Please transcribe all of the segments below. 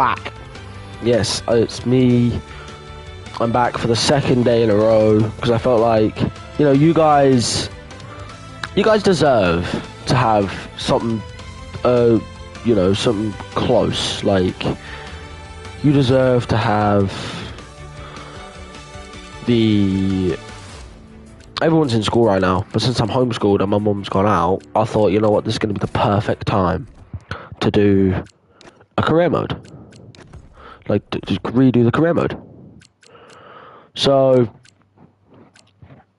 back. Yes, it's me. I'm back for the second day in a row because I felt like, you know, you guys deserve to have something, you know, something close. Like, you deserve to have everyone's in school right now, but since I'm homeschooled and my mum's gone out, I thought, you know what, this is going to be the perfect time to do a career mode. Like, to redo the career mode. So,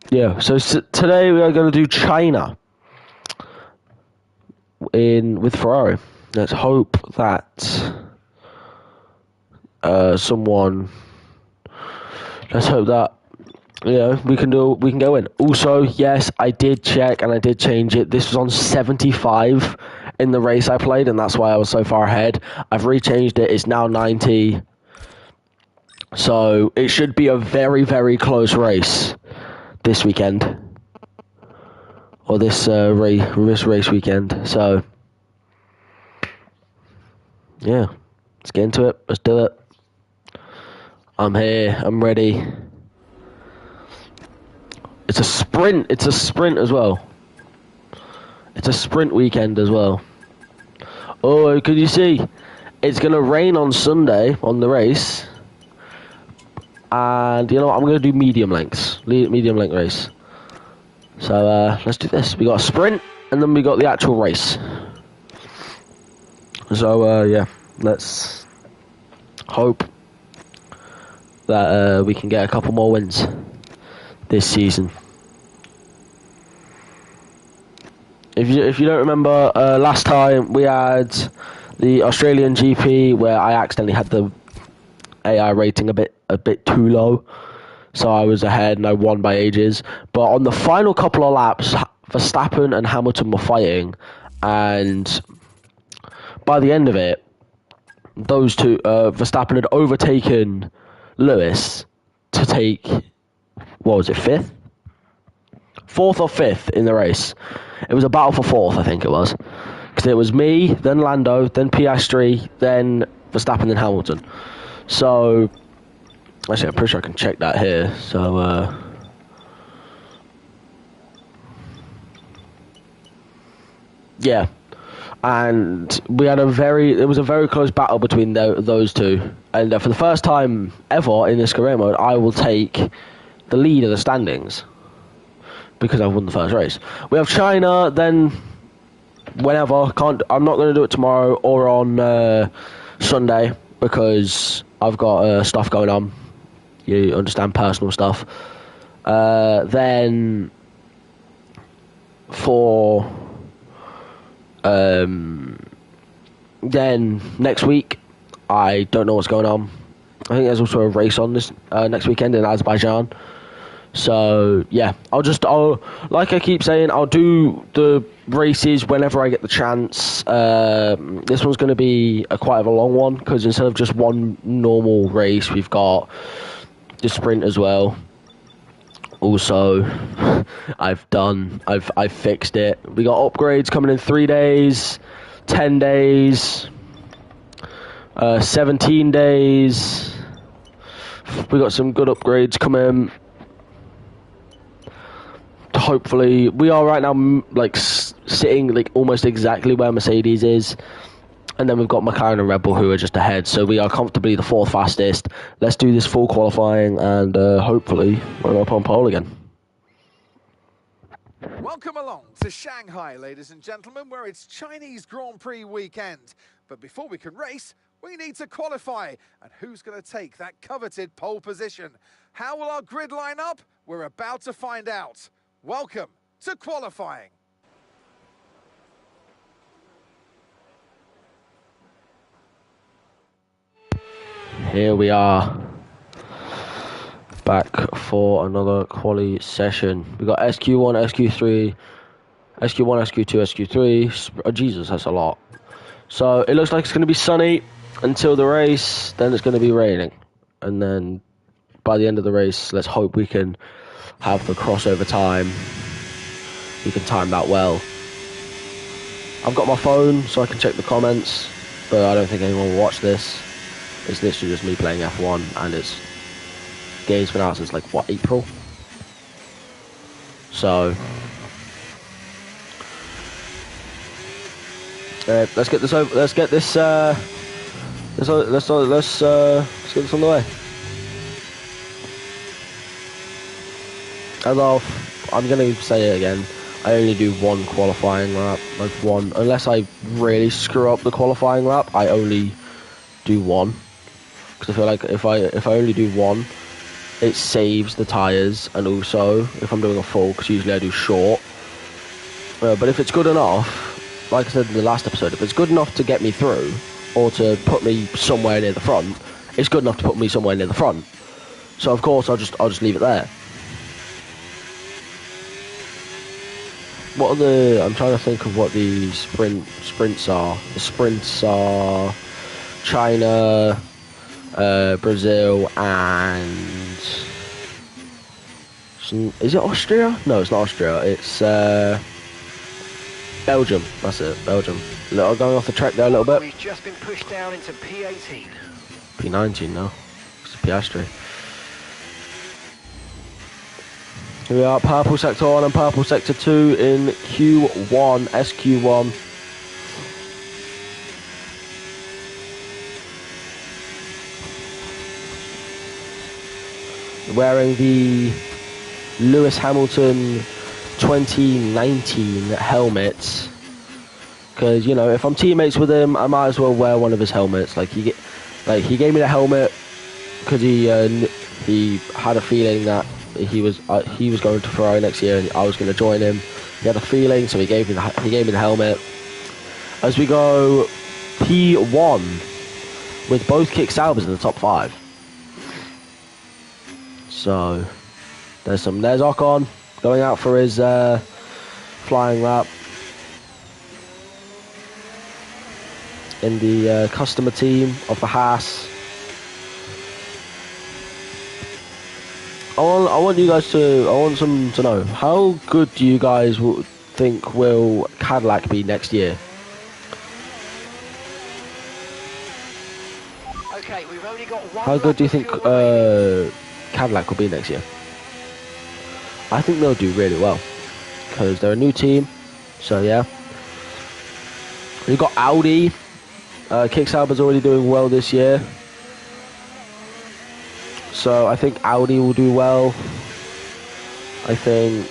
yeah, so today we are going to do China with Ferrari. Let's hope that we can go in. Also, yes, I did check and I did change it. This was on 75 in the race I played, and that's why I was so far ahead. I've rechanged it. It's now 90. So it should be a very, very close race this weekend. Or this race weekend. So, yeah. Let's get into it. Let's do it. I'm here. I'm ready. It's a sprint. It's a sprint as well. It's a sprint weekend as well. Oh, can you see? It's going to rain on Sunday on the race. And, you know what? I'm going to do medium length race. So, let's do this. We got a sprint, and then we got the actual race. So, yeah. Let's hope that we can get a couple more wins this season. If you don't remember, last time we had the Australian GP where I accidentally had the AI rating a bit too low, so I was ahead and I won by ages. But on the final couple of laps, Verstappen and Hamilton were fighting, and by the end of it, those two, Verstappen had overtaken Lewis to take, what was it, fourth or fifth in the race. It was a battle for fourth, I think it was. Because it was me, then Lando, then Piastri, then Verstappen, then Hamilton. So, actually, I'm pretty sure I can check that here. So, yeah. And we had it was a very close battle between those two. And for the first time ever in this career mode, I will take the lead of the standings because I've won the first race. We have China, then whenever. I'm not going to do it tomorrow or on Sunday because I've got stuff going on. You understand, personal stuff. Then for then next week, I don't know what's going on. I think there's also a race on this next weekend in Azerbaijan. So yeah, I'll like I keep saying, I'll do the races whenever I get the chance. This one's going to be quite a long one because instead of just one normal race, we've got the sprint as well. Also, I've fixed it. We got upgrades coming in 3 days, 10 days, 17 days. We got some good upgrades coming. Hopefully, we are right now like sitting like almost exactly where Mercedes is. And then we've got McLaren and Red Bull who are just ahead. So we are comfortably the fourth fastest. Let's do this full qualifying and hopefully we're up on pole again. Welcome along to Shanghai, ladies and gentlemen, where it's Chinese Grand Prix weekend. But before we can race, we need to qualify. And who's going to take that coveted pole position? How will our grid line up? We're about to find out. Welcome to qualifying. Here we are, back for another quali session. We got SQ1, SQ3, SQ1, SQ2, SQ3. Oh, Jesus, that's a lot. So it looks like it's going to be sunny until the race, then it's going to be raining. And then by the end of the race, let's hope we can have the crossover time. We can time that well. I've got my phone so I can check the comments, but I don't think anyone will watch this. It's literally just me playing F1, and it's game's been out since like what, April. So let's get this over. Let's get this. Let's get this on the way. Although I'm gonna say it again, I only do one qualifying lap, like one. Unless I really screw up the qualifying lap, I only do one. Because I feel like if I only do one, it saves the tyres, and also if I'm doing a full, because usually I do short. But if it's good enough, like I said in the last episode, if it's good enough to get me through, or to put me somewhere near the front, it's good enough to put me somewhere near the front. So of course I'll just leave it there. What are the? I'm trying to think of what the sprints are. The sprints are China, Brazil, and is it Austria? No, it's not Austria. It's Belgium. That's it, Belgium. Going off the track there a little bit. We've just been pushed down into P18. P19 now. It's Piastri. Here we are, purple sector 1 and purple sector 2 in Q1, SQ1. Wearing the Lewis Hamilton 2019 helmets. Because, you know, if I'm teammates with him, I might as well wear one of his helmets. Like he gave me the helmet because he had a feeling that he was going to Ferrari next year and I was going to join him. He had a feeling, so he gave me the helmet. As we go P1 with both Kick Saubers in the top 5. So there's Ocon going out for his flying lap in the customer team of the Haas. I want some to know, how good do you guys think will Cadillac be next year? Okay, we've only got one. How good do you think Cadillac will be next year? I think they'll do really well because they're a new team. So yeah, we've got Audi. Kick Sauber's already doing well this year. So I think Audi will do well. I think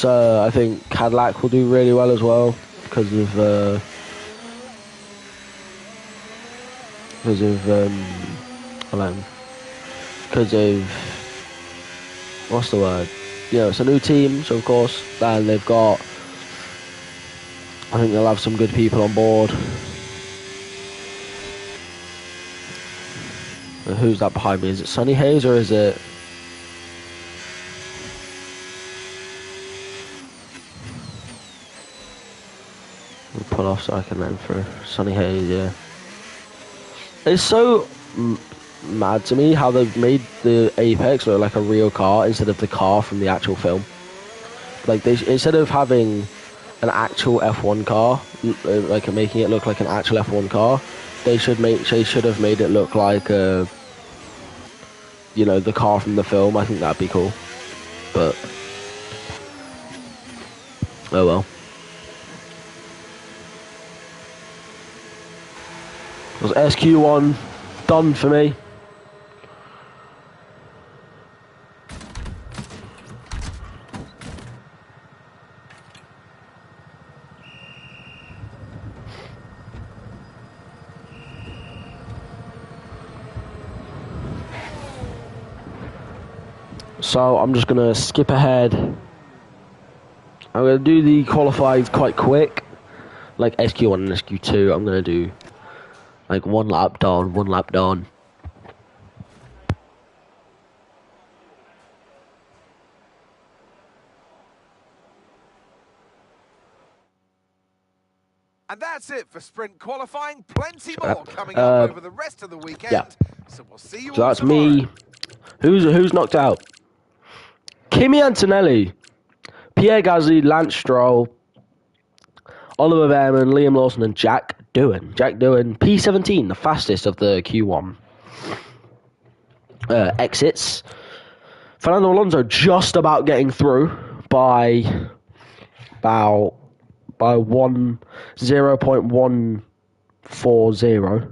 I think Cadillac will do really well as well because of what's the word? Yeah, it's a new team, so of course, and they've got. I think they'll have some good people on board. Who's that behind me? Is it Sonny Hayes or is it... We'll pull off so I can let him through. Sonny Hayes, yeah. It's so mad to me how they've made the Apex look like a real car instead of the car from the actual film. Like, instead of having an actual F1 car, like making it look like an actual F1 car, they should have made it look like you know, the car from the film. I think that'd be cool, but oh well. Was SQ1 done for me? So I'm just gonna skip ahead. I'm gonna do the qualifieds quite quick, like SQ1 and SQ2. I'm gonna do like one lap done, one lap done. And that's it for sprint qualifying. Plenty more coming up over the rest of the weekend. Yeah. So we'll see you all that's tomorrow. Me. Who's knocked out? Kimi Antonelli, Pierre Gasly, Lance Stroll, Oliver Behrman, Liam Lawson and Jack Doohan. Jack Doohan, P17, the fastest of the Q1 exits. Fernando Alonso just about getting through by 0.140.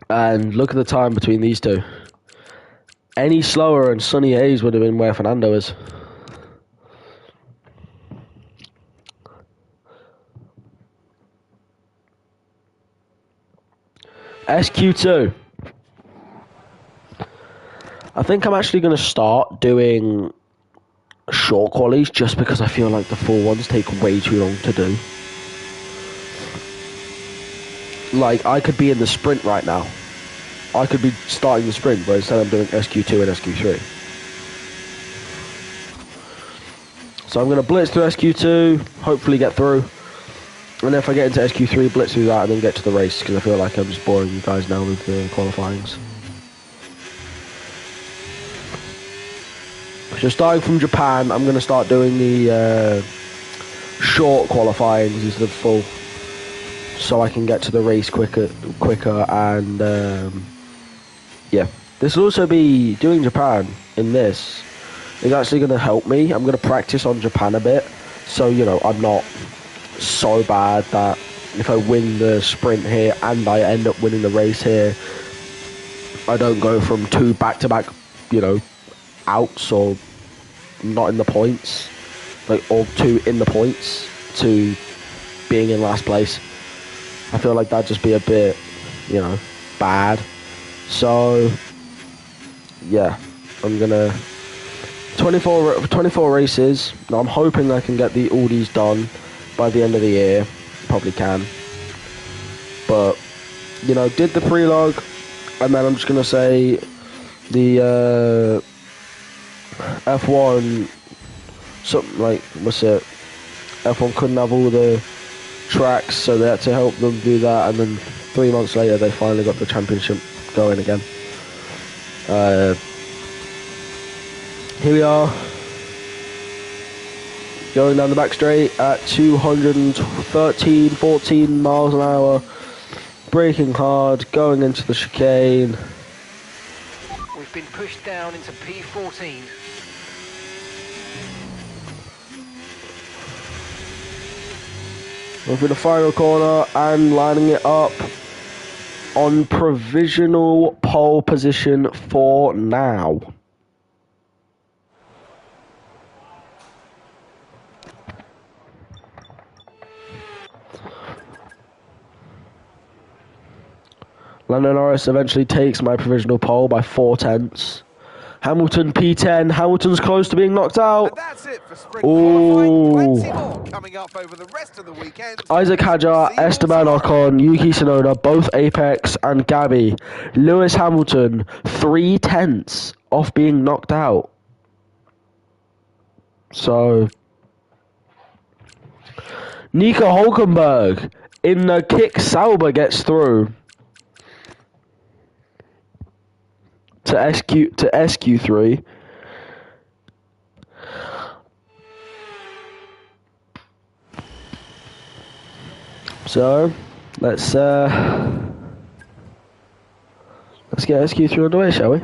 And look at the time between these two. Any slower and Sonny Hayes would have been where Fernando is. SQ2. I think I'm actually going to start doing short qualies just because I feel like the full ones take way too long to do. Like, I could be in the sprint right now. I could be starting the sprint, but instead I'm doing SQ2 and SQ3. So I'm going to blitz through SQ2, hopefully get through. And if I get into SQ3, blitz through that and then get to the race, because I feel like I'm just boring you guys now with the qualifyings. So starting from Japan, I'm going to start doing the short qualifying instead of full, so I can get to the race quicker, and yeah. This will also be doing Japan in this is actually going to help me. I'm going to practice on Japan a bit, so you know I'm not so bad that if I win the sprint here and I end up winning the race here, I don't go from 2 back-to-back, you know, outs or not in the points, like, or 2 in the points to being in last place. I feel like that'd just be a bit, you know, bad. So yeah, I'm gonna 24 races. Now I'm hoping I can get all these done by the end of the year. Probably can, but you know, did the prelogue, and then I'm just gonna say the F1, something like, what's it? F1 couldn't have all the tracks, so they had to help them do that, and then 3 months later they finally got the championship going again. Here we are, going down the back straight at 14 miles an hour, braking hard, going into the chicane. We've been pushed down into P14. Going through the final corner and lining it up on provisional pole position for now. Lando Norris eventually takes my provisional pole by 4/10. Hamilton P10. Hamilton's close to being knocked out. And that's it for sprint qualifying. Plenty more coming up over the rest of the weekend. Isaac Hadjar, Esteban Ocon, Yuki Tsunoda, both Apex, and Gabby. Lewis Hamilton, 3/10 off being knocked out. So, Nico Hulkenberg in the kick. Sauber gets through to SQ3. So let's get SQ3 underway, shall we?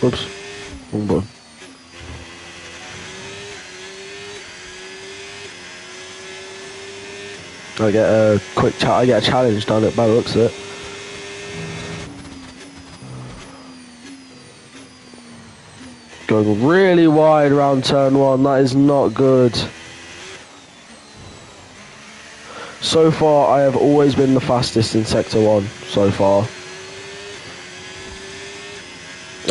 Oops. Wrong button. I get a I get a challenge done it by the looks of it. Going really wide around turn 1, that is not good. So far I have always been the fastest in sector 1 so far,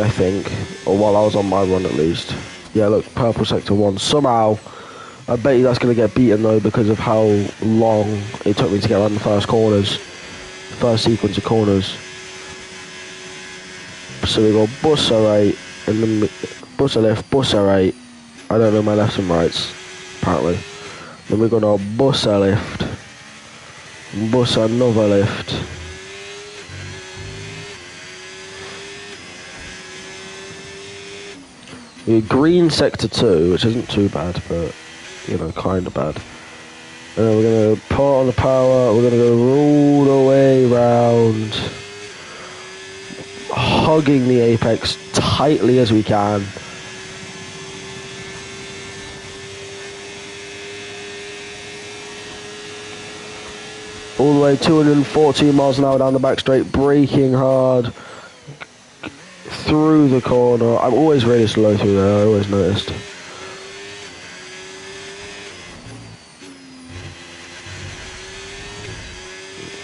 I think, or while I was on my run at least. Yeah, look, purple sector 1. Somehow I bet you that's going to get beaten though because of how long it took me to get around the first sequence of corners. So we go Bussa right, and then Bussa left, Bussa right. I don't know my lefts and rights, apparently. Then we're gonna Bussa left, Bussa another left. We green sector 2, which isn't too bad, but you know, kind of bad. And then we're gonna put on the power. We're gonna go all the way round, hugging the apex tightly as we can. All the way 214 miles an hour down the back straight, braking hard through the corner. I'm always really slow through there, I always noticed.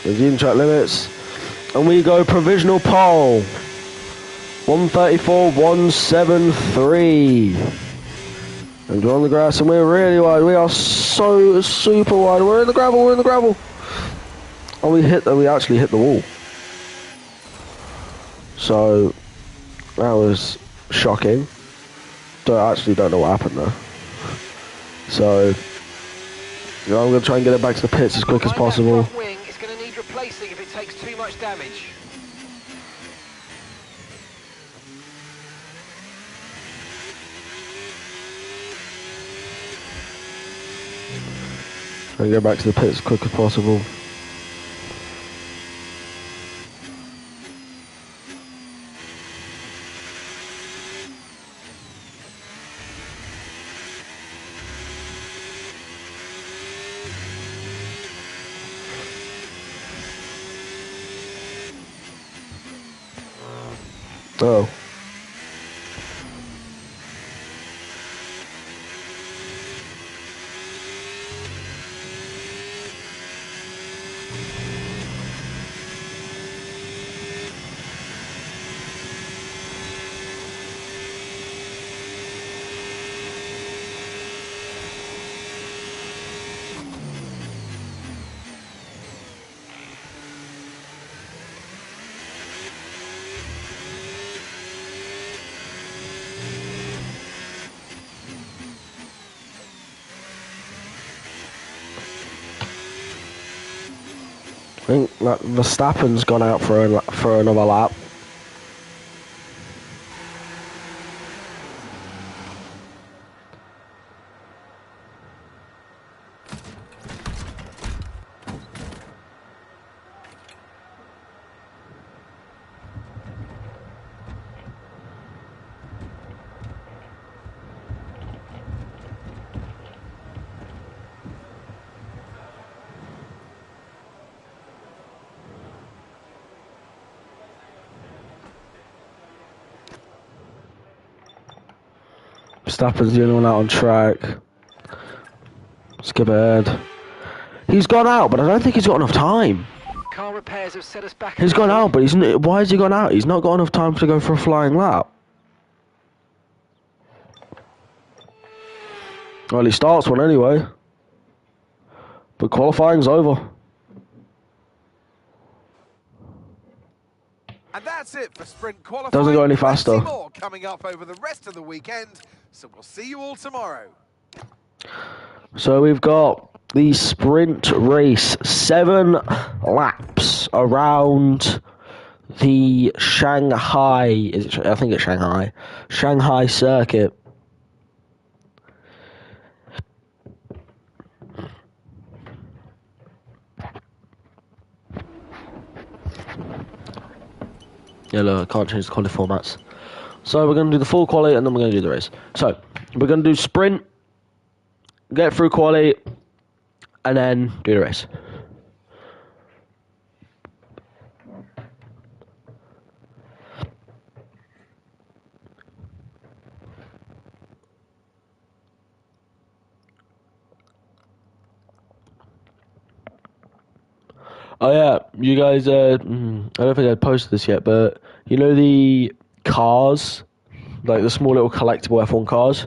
The track limits, and we go provisional pole 134.173, and we're on the grass and we're really wide. We are so super wide. We're in the gravel. And we actually hit the wall. So that was shocking. Don't know what happened there. So I'm going to try and get it back to the pits as quick as possible. That front wing is going to need replacing if it takes too much damage. And get back to the pits as quick as possible. Oh. I think that Verstappen's gone out for another lap. Verstappen's the only one out on track. Skip ahead. He's gone out, but I don't think he's got enough time. Car repairs have set us back. He's gone out, but why has he gone out? He's not got enough time to go for a flying lap. Well, he starts one anyway. But qualifying's over. And that's it for sprint qualifying. Doesn't go any faster. Plenty more coming up over the rest of the weekend, so we'll see you all tomorrow. So we've got the sprint race, 7 laps around the Shanghai, I think it's Shanghai circuit. Yeah, look, I can't change the quality formats. So we're going to do the full quali and then we're going to do the race. So we're going to do sprint, get through quali, and then do the race. Oh yeah, you guys, I don't think I posted this yet, but you know the cars, like the small little collectible F1 cars?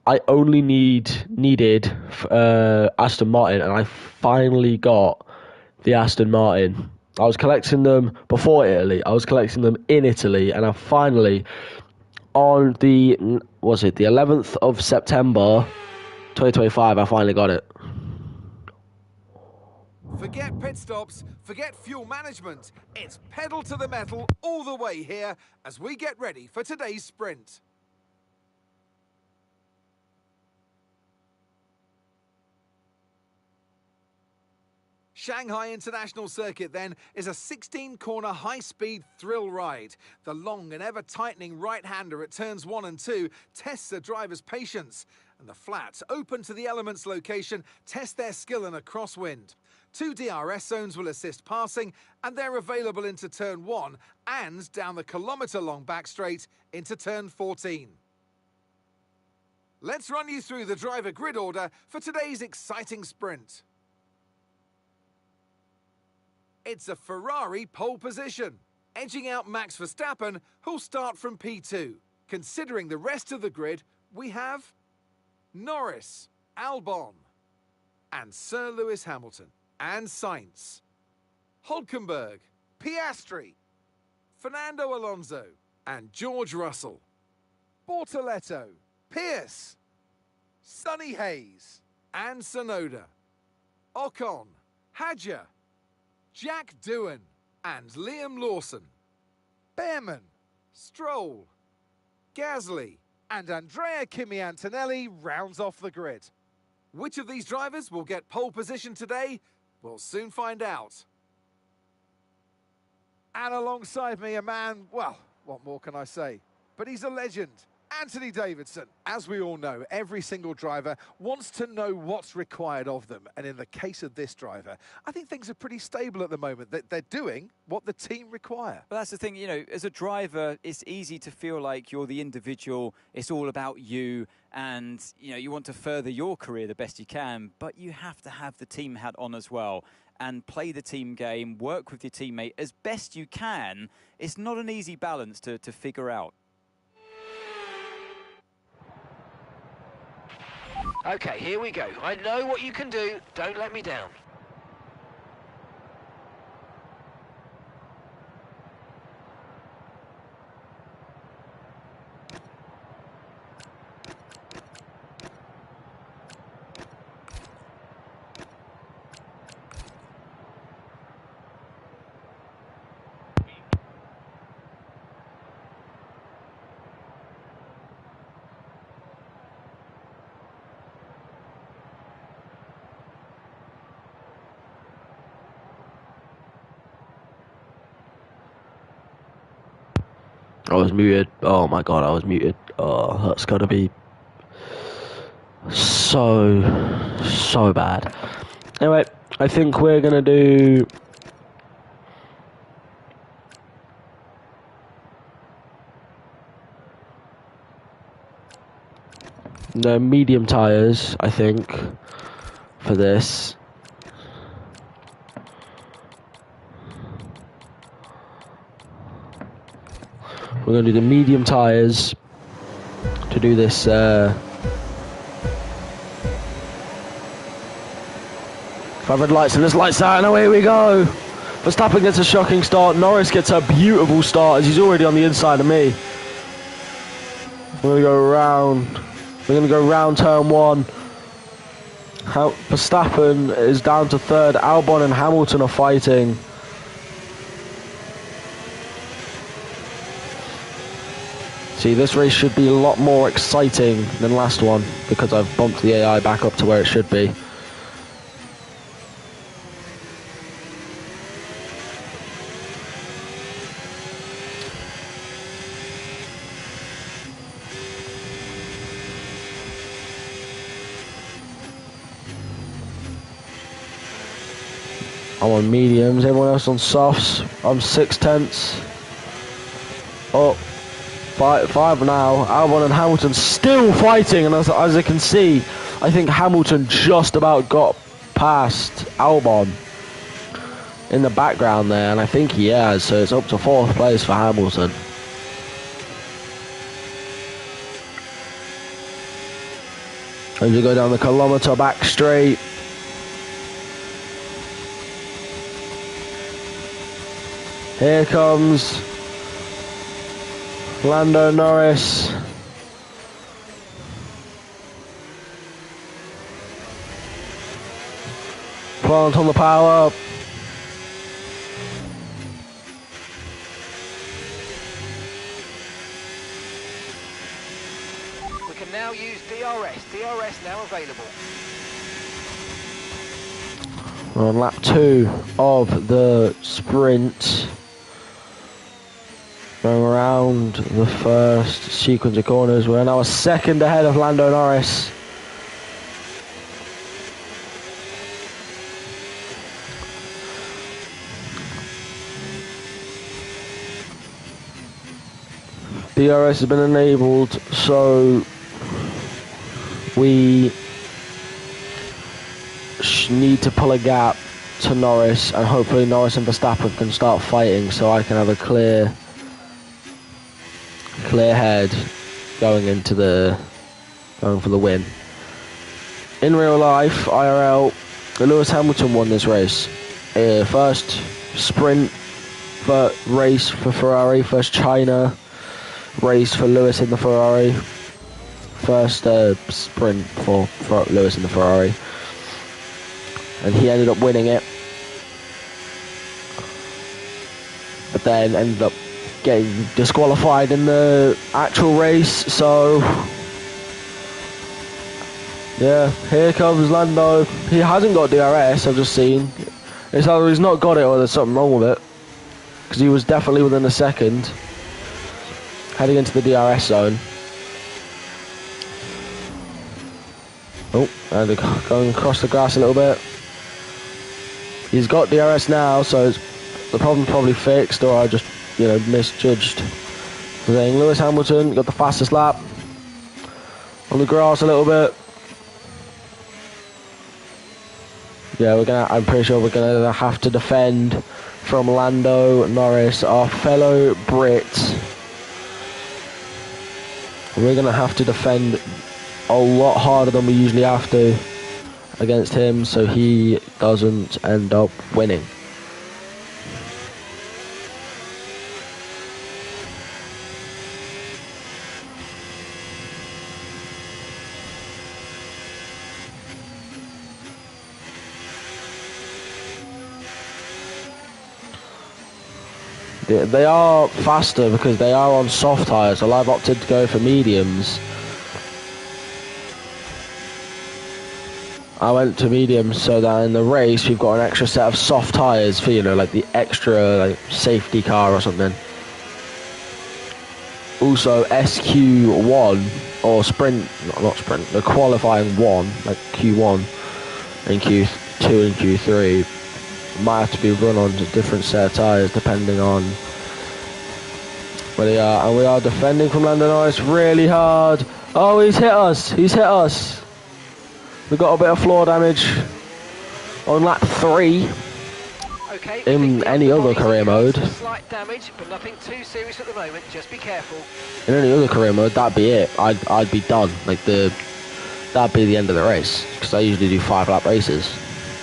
I only needed Aston Martin, and I finally got the Aston Martin. I was collecting them before Italy. I was collecting them in Italy, and I finally, on the 11th of September, 2025, I finally got it. Forget pit stops, forget fuel management. It's pedal to the metal all the way here as we get ready for today's sprint. Shanghai International Circuit, then, is a 16-corner high-speed thrill ride. The long and ever-tightening right-hander at turns 1 and 2 tests a driver's patience, and the flat, open to the elements location, test their skill in a crosswind. 2 DRS zones will assist passing, and they're available into turn 1 and down the kilometre-long back straight into turn 14. Let's run you through the driver grid order for today's exciting sprint. It's a Ferrari pole position, edging out Max Verstappen, who'll start from P2. Considering the rest of the grid, we have Norris, Albon, and Sir Lewis Hamilton, and Sainz, Hülkenberg, Piastri, Fernando Alonso, and George Russell, Bortoleto, Pierce, Sonny Hayes, and Tsunoda, Ocon, Hadjar, Jack Doohan, and Liam Lawson, Behrman, Stroll, Gasly, and Andrea Kimi Antonelli rounds off the grid. Which of these drivers will get pole position today? We'll soon find out. And alongside me, a man, well, what more can I say? But he's a legend. Anthony Davidson. As we all know, every single driver wants to know what's required of them. And in the case of this driver, I think things are pretty stable at the moment. They're doing what the team require. But that's the thing, you know, as a driver, it's easy to feel like you're the individual. It's all about you. And, you know, you want to further your career the best you can. But you have to have the team hat on as well and play the team game, work with your teammate as best you can. It's not an easy balance to figure out. Okay, here we go. I know what you can do. Don't let me down. I was muted. Oh my god, I was muted. Oh, that's gotta be so bad. Anyway, I think we're gonna do the medium tires, I think, for this. We're going to do the medium tyres to do this 5 red lights and there's lights out and away we go. Verstappen gets a shocking start. Norris gets a beautiful start as he's already on the inside of me. We're going to go round turn 1. Verstappen is down to 3rd. Albon and Hamilton are fighting. See, this race should be a lot more exciting than last one because I've bumped the AI back up to where it should be. I'm on mediums, everyone else on softs. I'm 6/10. Oh. 5 now. Albon and Hamilton still fighting, and as I can see, I think Hamilton just about got past Albon in the background there, and I think he has, so it's up to 4th place for Hamilton. As we go down the kilometre back straight. Here comes Lando Norris. Plant on the power. We can now use DRS. DRS now available. We're on lap 2 of the sprint. Going around the first sequence of corners. We're now a second ahead of Lando Norris. DRS has been enabled, so we need to pull a gap to Norris, and hopefully Norris and Verstappen can start fighting, so I can have a clear head going for the win. In real life, IRL, Lewis Hamilton won this race. First sprint race for Ferrari, first China race for Lewis in the Ferrari, first sprint for Lewis in the Ferrari, and he ended up winning it, but then ended up getting disqualified in the actual race. So yeah, here comes Lando. He hasn't got DRS, I've just seen. It's either he's not got it or there's something wrong with it, because he was definitely within a second heading into the DRS zone. Oh, and going across the grass a little bit. He's got DRS now, so the problem's probably fixed, or I just, misjudged the thing. Lewis Hamilton got the fastest lap on the grass a little bit. Yeah, I'm pretty sure we're gonna have to defend from Lando Norris, our fellow Brit. We're going to have to defend a lot harder than we usually have to against him, so he doesn't end up winning. They are faster because they are on soft tyres, so I've opted to go for mediums. I went to mediums so that in the race we've got an extra set of soft tyres for, like the extra safety car or something. Also SQ1 or sprint, not sprint, the qualifying one, like Q1 and Q2 and Q3. Might have to be run on a different set of tyres depending on where they are. And we are defending from Lando Norris really hard. Oh, he's hit us. We've got a bit of floor damage on lap 3. Okay, in any other career mode. Slight damage, but nothing too serious at the moment. Just be careful. In any other career mode, that'd be it. I'd be done. That'd be the end of the race, because I usually do 5-lap races.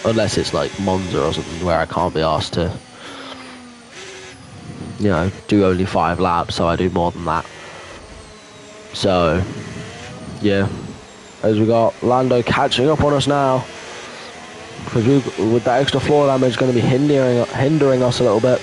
Unless it's like Monza or something where I can't be asked to, do only 5 laps, so I do more than that. So, yeah. As we got Lando catching up on us now. Because with that extra floor damage going to be hindering us a little bit.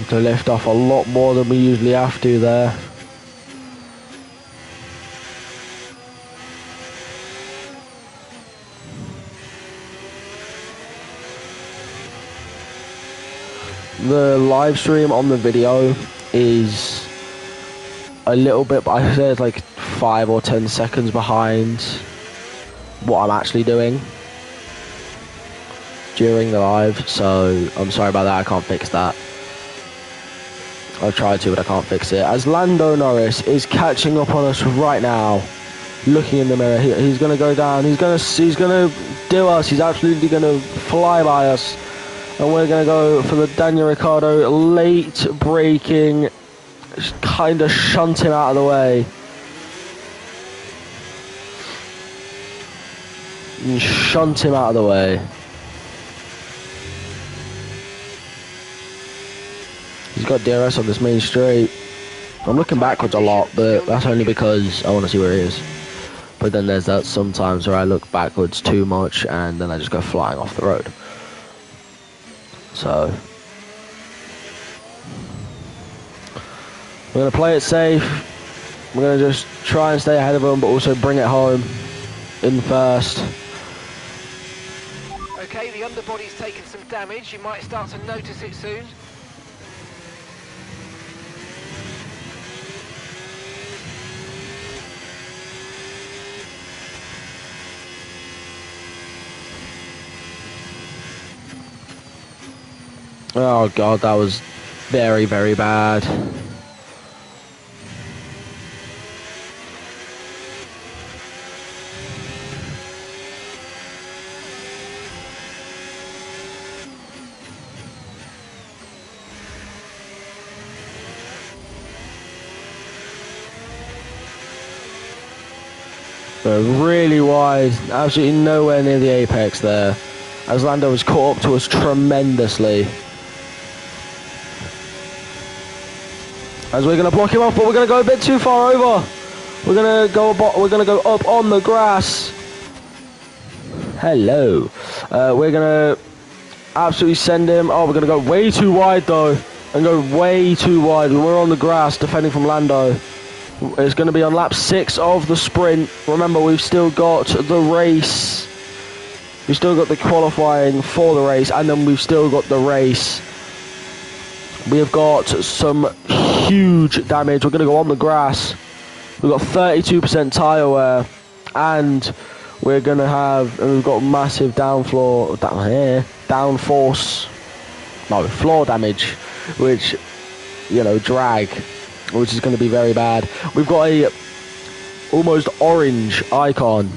To lift off a lot more than we usually have to there. The live stream on the video is a little bit, I say it's like 5 or 10 seconds behind what I'm actually doing during the live, so I'm sorry about that. I can't fix that. I'll try to, but I can't fix it. As Lando Norris is catching up on us right now. looking in the mirror. He's going to go down. He's going to do us. He's absolutely going to fly by us. And we're going to go for the Daniel Ricciardo late braking. Kind of shunt him out of the way. And shunt him out of the way. He's got DRS on this main straight. I'm looking backwards a lot, but that's only because I want to see where he is. But then there's that sometimes where I look backwards too much and then I just go flying off the road. So we're going to play it safe. We're going to just try and stay ahead of them, but also bring it home in first. Okay, the underbody's taken some damage. You might start to notice it soon. Oh god, that was very, very bad. Really wide, absolutely nowhere near the apex there, as Lando was caught up to us tremendously. As we're going to block him off, but we're going to go a bit too far over. We're going to go up on the grass. Hello. We're going to absolutely send him. Oh, we're going to go way too wide though, and go way too wide. We're on the grass defending from Lando. It's going to be on lap 6 of the sprint. Remember, we've still got the race. We've still got the qualifying for the race, and then we've still got the race. We have got some huge damage. We're going to go on the grass. We've got 32% tyre wear, and we're going to have, and we've got massive floor damage, which, you know, drag, which is going to be very bad. We've got a almost orange icon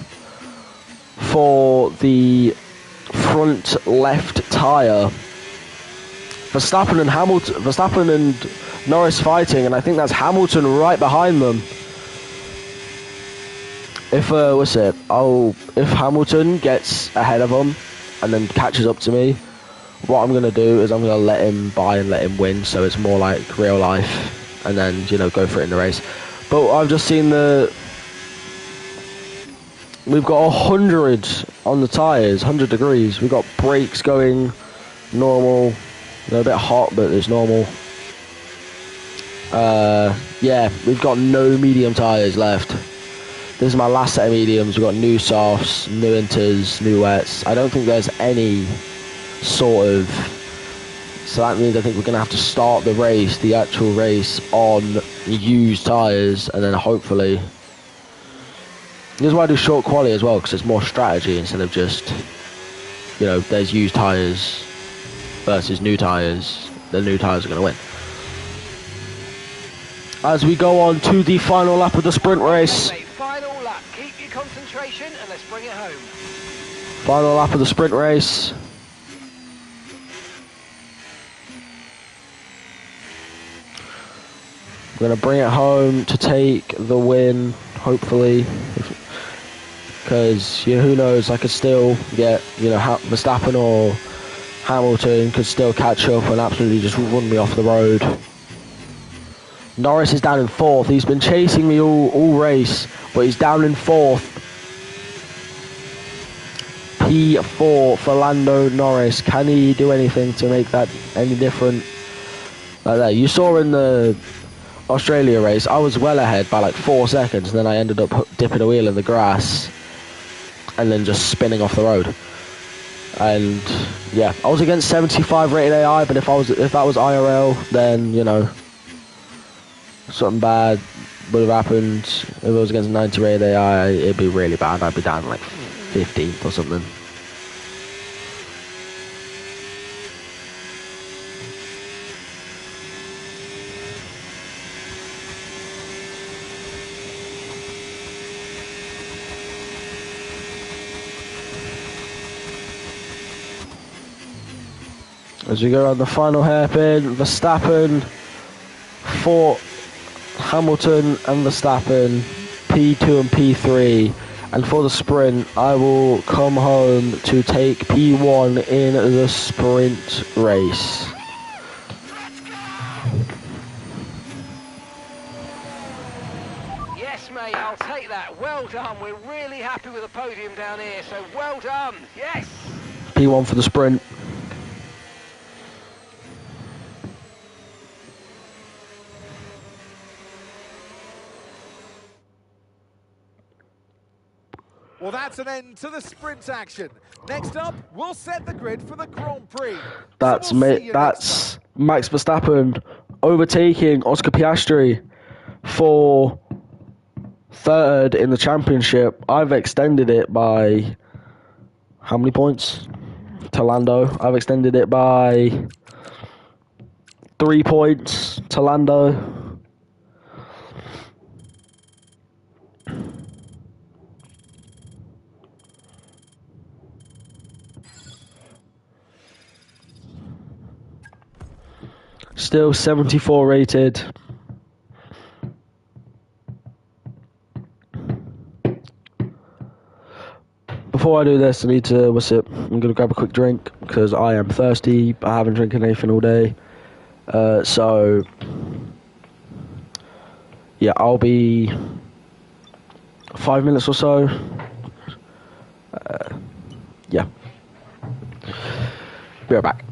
for the front left tyre. Verstappen and Norris fighting, and I think that's Hamilton right behind them. If if Hamilton gets ahead of them and then catches up to me, what I'm gonna do is I'm gonna let him by and let him win, so it's more like real life, and then, you know, go for it in the race. But I've just seen we've got 100 on the tyres, 100 degrees. We've got brakes going normal. They're a bit hot, but it's normal. Yeah, we've got no medium tyres left. This is my last set of mediums. We've got new softs, new inters, new wets. I don't think there's any sort of... So that means I think we're going to have to start the race, the actual race, on used tyres, and then hopefully... This is why I do short quali as well, because it's more strategy instead of just, you know, there's used tyres versus new tyres. The new tyres are going to win. As we go on to the final lap of the sprint race. Final lap. Keep your concentration and let's bring it home. Final lap of the sprint race. We're going to bring it home to take the win, hopefully. Because, you know, who knows, I could still get, you know, Verstappen or Hamilton could still catch up and absolutely just run me off the road. Norris is down in 4th. He's been chasing me all race, but he's down in 4th. P4 for Lando Norris. Can he do anything to make that any different? Like that. You saw in the Australia race, I was well ahead by like 4 seconds, and then I ended up dipping a wheel in the grass and then just spinning off the road. And yeah, I was against 75 rated AI, but if that was IRL, then, you know, something bad would have happened. If it was against 90 rated AI, it'd be really bad. I'd be down like 15th or something. As we go around the final hairpin, Verstappen for Hamilton and Verstappen, P2 and P3. And for the sprint, I will come home to take P1 in the sprint race. Yes, mate, I'll take that. Well done. We're really happy with the podium down here, so well done. Yes. P1 for the sprint. Well, that's an end to the sprint action. Next up, we'll set the grid for the Grand Prix. That's So we'll see you that's Max Verstappen overtaking Oscar Piastri for third in the championship. I've extended it by how many points to Lando? I've extended it by 3 points to Lando. Still 74 rated. Before I do this, I need to, I'm going to grab a quick drink because I am thirsty. I haven't drinking anything all day. So, yeah, I'll be 5 minutes or so. Yeah. Be right back.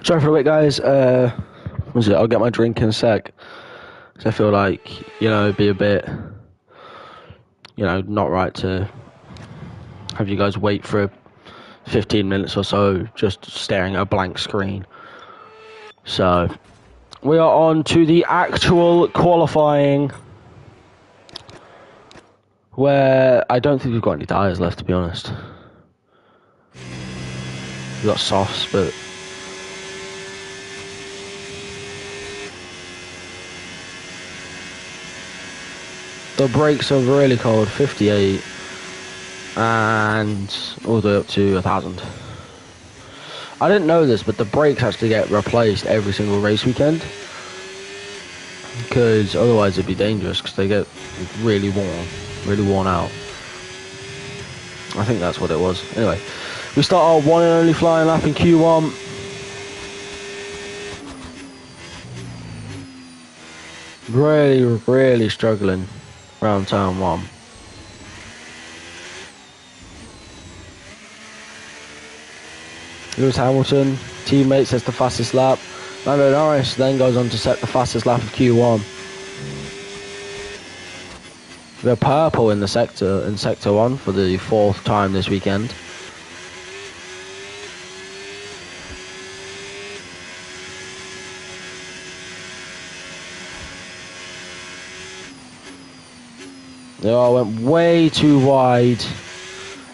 Sorry for the wait, guys. Was it? I'll get my drink in a sec. 'Cause I feel like, you know, it'd be a bit, you know, not right to have you guys wait for 15 minutes or so just staring at a blank screen. So, we are on to the actual qualifying, where I don't think we've got any tyres left, to be honest. We've got softs, but the brakes are really cold, 58, and all the way up to 1,000. I didn't know this, but the brakes actually get replaced every single race weekend, because otherwise it'd be dangerous, because they get really worn out. I think that's what it was. Anyway, we start our one and only flying lap in Q1. Really struggling around turn 1. Lewis Hamilton, teammate, sets the fastest lap. Lando Norris then goes on to set the fastest lap of Q1. We're purple in sector 1 for the 4th time this weekend. I went way too wide.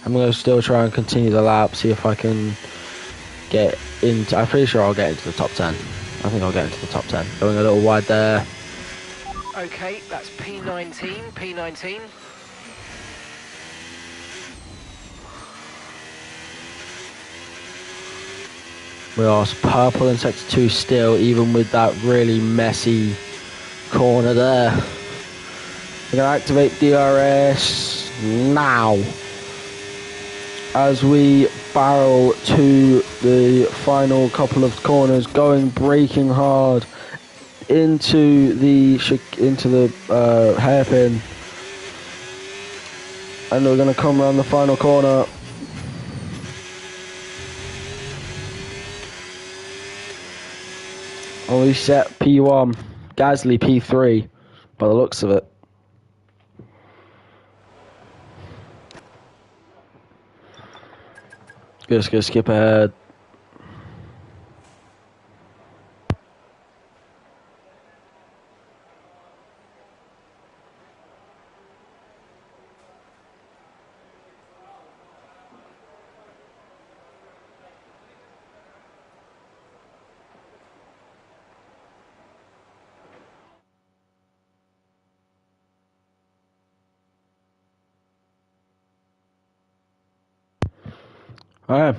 I'm going to still try and continue the lap, see if I can get into... I'm pretty sure I'll get into the top 10. I think I'll get into the top 10. Going a little wide there. Okay, that's P19. We are purple in sector 2 still, even with that really messy corner there. We're going to activate DRS now as we barrel to the final couple of corners, braking hard into the hairpin, and we're going to come around the final corner. And we set P1, Gasly P3 by the looks of it. Just gonna skip ahead. Alright,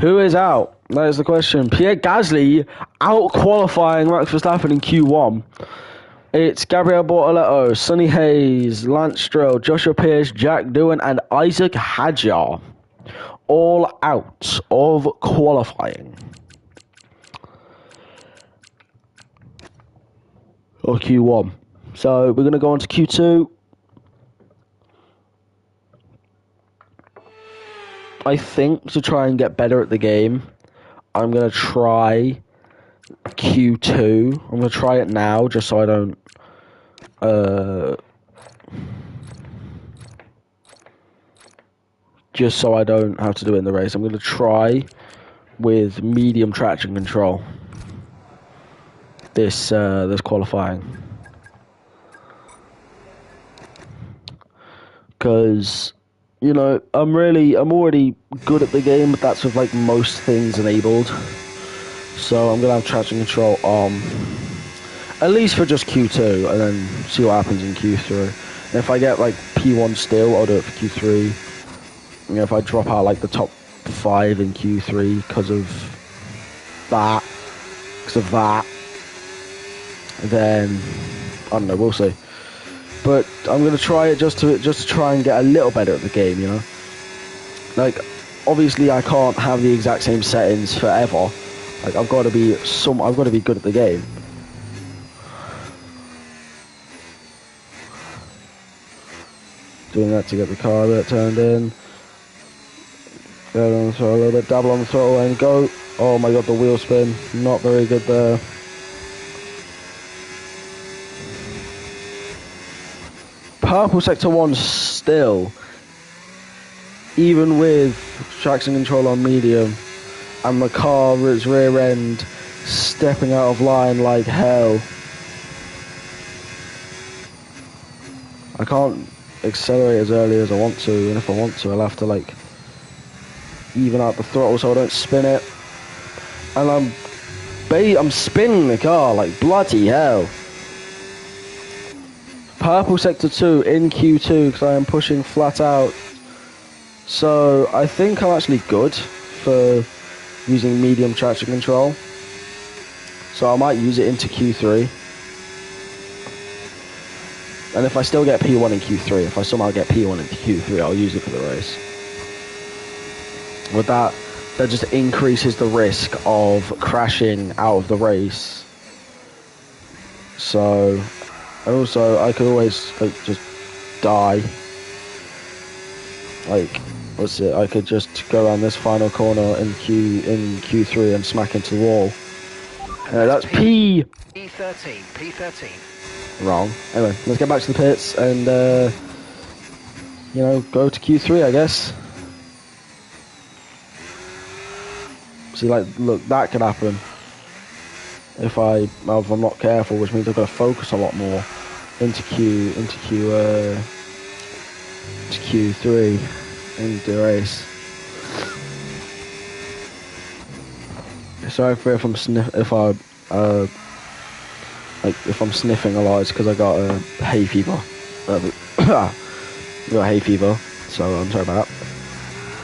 who is out? That is the question. Pierre Gasly out qualifying Max Verstappen in Q1. It's Gabriel Bortoleto, Sonny Hayes, Lance Stroll, Joshua Pierce, Jack Doohan, and Isaac Hadjar all out of qualifying. Or Q1. So we're going to go on to Q2. I think to try and get better at the game, I'm going to try Q2. I'm going to try it now just so I don't have to do it in the race. I'm going to try with medium traction control this qualifying, because you know, I'm already good at the game, but that's with like most things enabled. So I'm gonna have traction control on, at least for just Q2, and then see what happens in Q3. And if I get like P1 still, I'll do it for Q3. You know, if I drop out like the top 5 in Q3 because of that, then I don't know, we'll see. But I'm gonna try it just to try and get a little better at the game, you know. Like, obviously, I can't have the exact same settings forever. Like, I've got to be good at the game. Doing that to get the car a bit turned in. Go on the throttle a little bit, double on the throttle and go. Oh my god, the wheel spin. Not very good there. Purple Sector 1 still, even with traction control on medium, and the car's rear end stepping out of line like hell. I can't accelerate as early as I want to, and if I want to, I'll have to like even out the throttle so I don't spin it. And I'm spinning the car like bloody hell. Purple Sector 2 in Q2 because I am pushing flat out. So I think I'm actually good for using medium traction control. So I might use it into Q3. And if I still get P1 in Q3, if I somehow get P1 into Q3, I'll use it for the race. With that just increases the risk of crashing out of the race. So, and also I could always like just die. Like, what's it? I could just go around this final corner in Q3 and smack into the wall. That's P13. Wrong. Anyway, let's get back to the pits and you know, go to Q3, I guess. See, like, look, that could happen if I'm not careful, which means I've got to focus a lot more into Q3 into the race. Sorry for if I'm sniffing a lot. It's because I got hay fever. Got hay fever, so I'm sorry about that.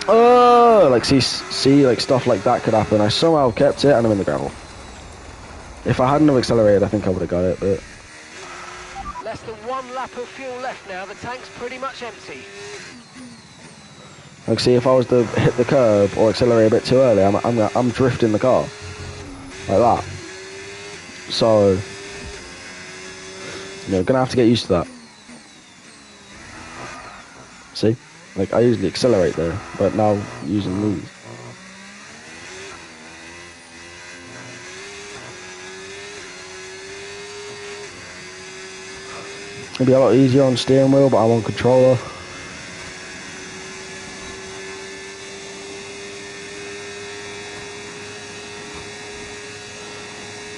Oh, like see, like stuff like that could happen. I somehow kept it, and I'm in the gravel. If I hadn't have accelerated, I think I would have got it, but... Less than 1 lap of fuel left now. The tank's pretty much empty. Like, see, if I was to hit the curb or accelerate a bit too early, I'm drifting the car. Like that. So... you know, gonna have to get used to that. See? Like, I usually accelerate there, but now using these. It'd be a lot easier on steering wheel, but I'm on controller.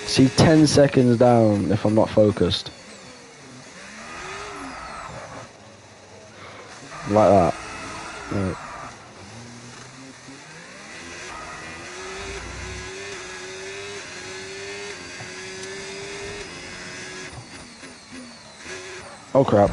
See, 10 seconds down if I'm not focused. Like that. Right. Oh crap.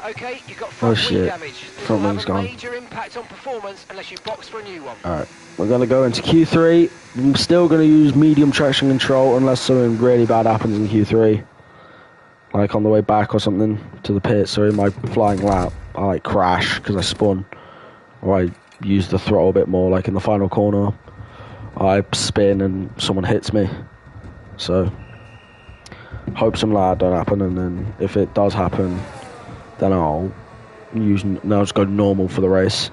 Okay, you've got front wing damage. This Front will wing's have a gone. major impact on performance unless you box for a new one. Alright, we're going to go into Q3. I'm still going to use medium traction control unless something really bad happens in Q3. Like on the way back or something to the pits or in my flying lap. I like crash because I spun. Or I use the throttle a bit more, like in the final corner. I spin and someone hits me. So, hope something like that don't happen, and then if it does happen, then I'll just go normal for the race.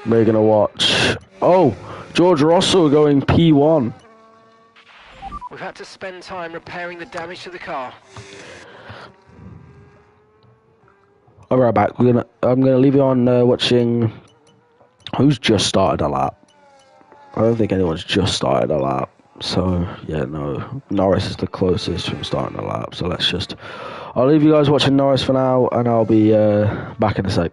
We're gonna watch. Oh, George Russell going P1. We've had to spend time repairing the damage to the car. I'll be right back. I'm gonna leave you on watching who's just started a lap. I don't think anyone's just started a lap. So yeah, no, Norris is the closest from starting a lap. So I'll leave you guys watching Norris for now, and I'll be back in a sec.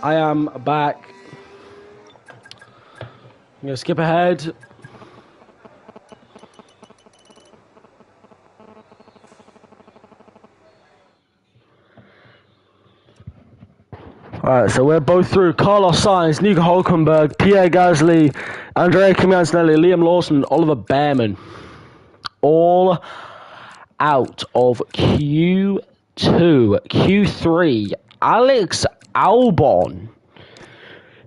I am back. I'm going to skip ahead. Alright, so we're both through. Carlos Sainz, Nico Hulkenberg, Pierre Gasly, Andrea Kimi Antonelli, Liam Lawson, Oliver Bearman. All out of Q2. Q3, Alex Albon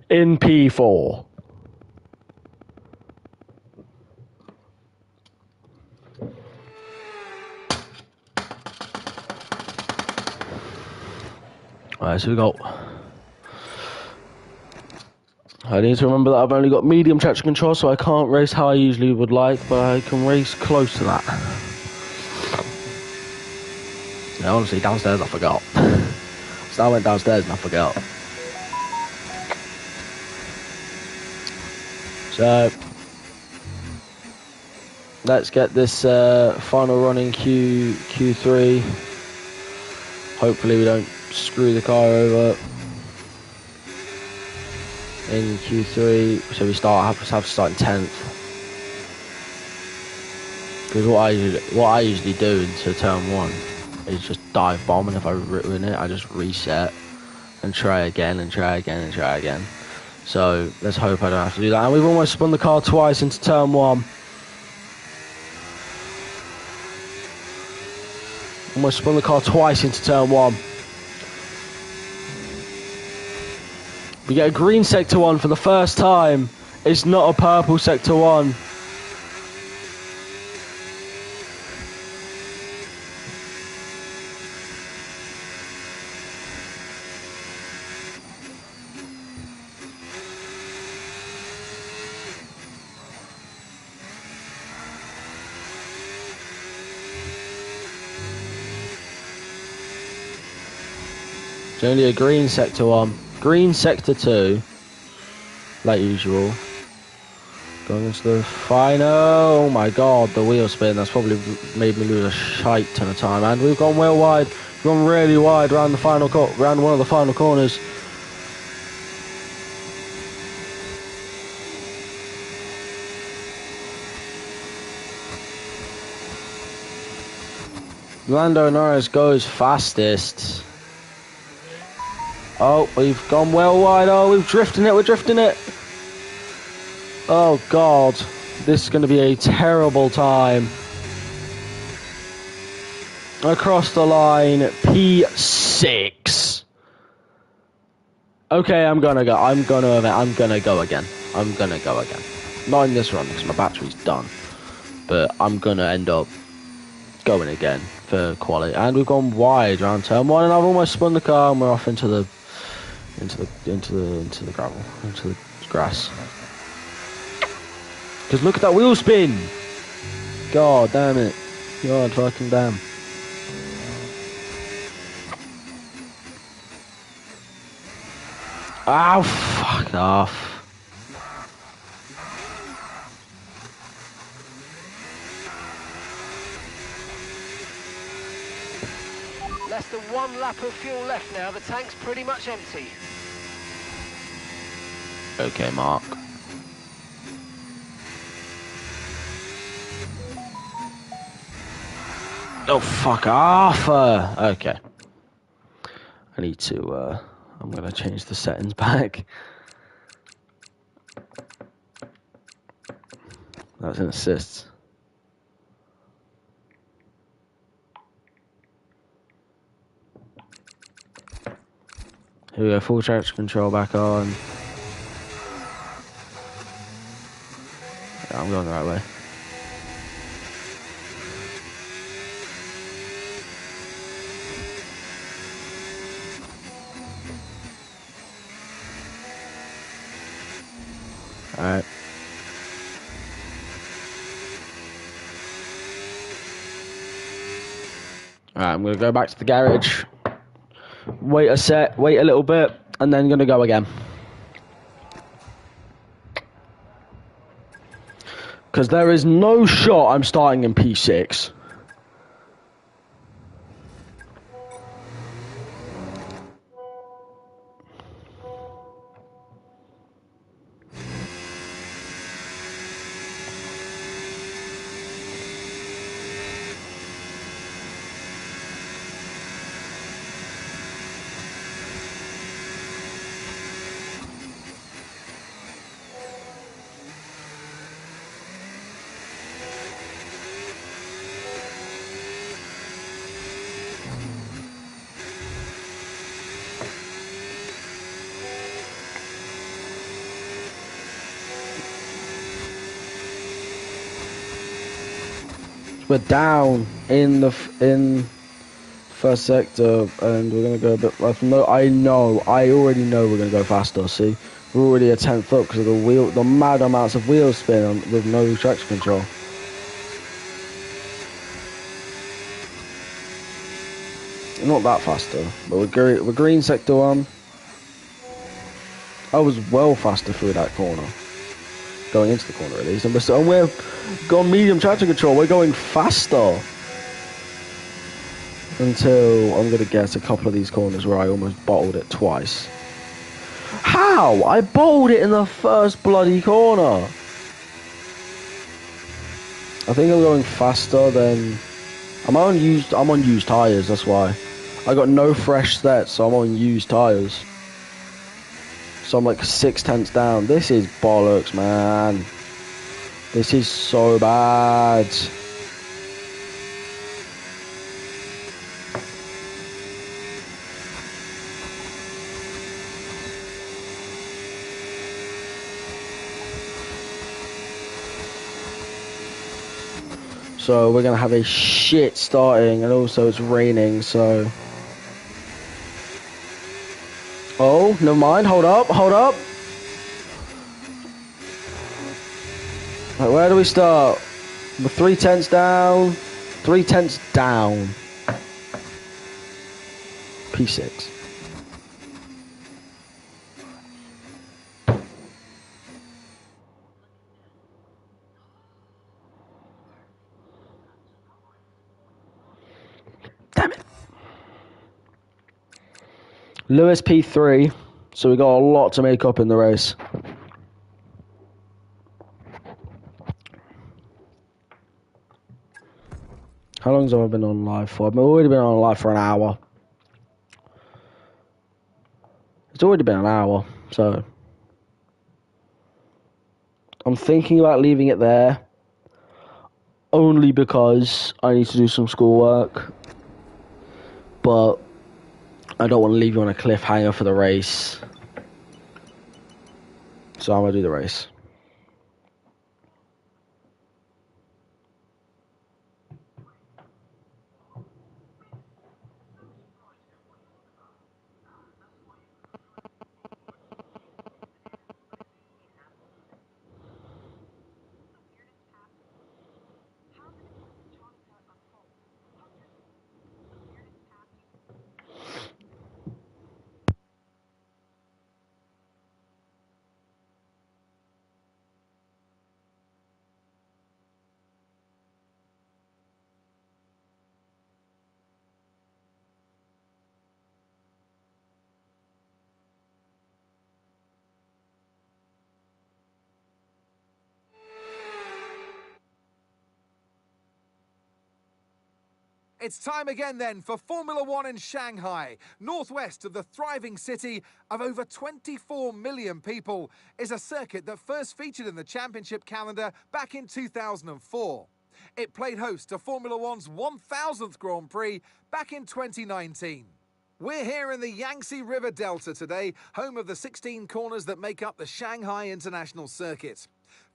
in P4. Alright, so we got... I need to remember that I've only got medium traction control, so I can't race how I usually would like, but I can race close to that. Yeah, honestly, downstairs I forgot. So I went downstairs and I forgot. So, let's get this final run in Q3. Hopefully we don't screw the car over in Q3, so we have to start in 10th. Because what I usually do into turn 1 is just dive bomb, and if I ruin it, I just reset and try again and try again and try again. So let's hope I don't have to do that. And we've almost spun the car twice into turn 1. Almost spun the car twice into turn 1. We get a green sector 1 for the first time. It's not a purple sector 1. It's only a green sector 1. Green sector 2, like usual. Going into the final. Oh my god, the wheel spin. That's probably made me lose a shite ton of time. And we've gone well wide. We've gone really wide around the final round one of the final corners. Lando Norris goes fastest. Oh, we've gone well wide. Oh, we're drifting it. Oh, God. This is going to be a terrible time. Across the line, P6. Okay, I'm going to go again. Not in this run, because my battery's done. But I'm going to end up going again for quality. And we've gone wide around turn 1, and I've almost spun the car, and we're off into the gravel, into the grass. Because look at that wheel spin! God damn it. God fucking damn. Oh, fuck off. Less than 1 lap of fuel left now. The tank's pretty much empty. Okay, Mark. Oh, fuck off! Okay. I need to, I'm gonna change the settings back. That's an assist. Here we go, full traction control back on. Yeah, I'm going the right way. Alright. Alright, I'm going to go back to the garage. Wait a little bit, and then going to go again. Because there is no shot I'm starting in P6. We're down in the in first sector, and we're gonna go a bit. I already know we're gonna go faster. See, we're already a 10th up because of the mad amounts of wheel spin with no traction control. Not that faster, but we're green sector 1. I was well faster through that corner, going into the corner at least, and we're gone medium traction control. We're going faster until I'm gonna guess a couple of these corners where I almost bottled it twice. How? I bottled it in the first bloody corner. I think I'm going faster than I'm on used tires. That's why. I got no fresh sets, so I'm on used tires. So I'm like 6/10 down. This is bollocks, man. This is so bad. So we're gonna have a shit starting, and also it's raining, so. Oh, never mind. Hold up. Right, where do we start? We're 3/10 down. 3/10 down. P6. Damn it. Lewis P3. So we got a lot to make up in the race. How long have I been on live for? I've already been on live for an hour. It's already been an hour, so I'm thinking about leaving it there. Only because I need to do some schoolwork. But I don't want to leave you on a cliffhanger for the race. So I'm going to do the race. It's time again then for Formula One in Shanghai. Northwest of the thriving city of over 24 million people is a circuit that first featured in the championship calendar back in 2004. It played host to Formula One's 1000th Grand Prix back in 2019. We're here in the Yangtze River Delta today, home of the 16 corners that make up the Shanghai International Circuit.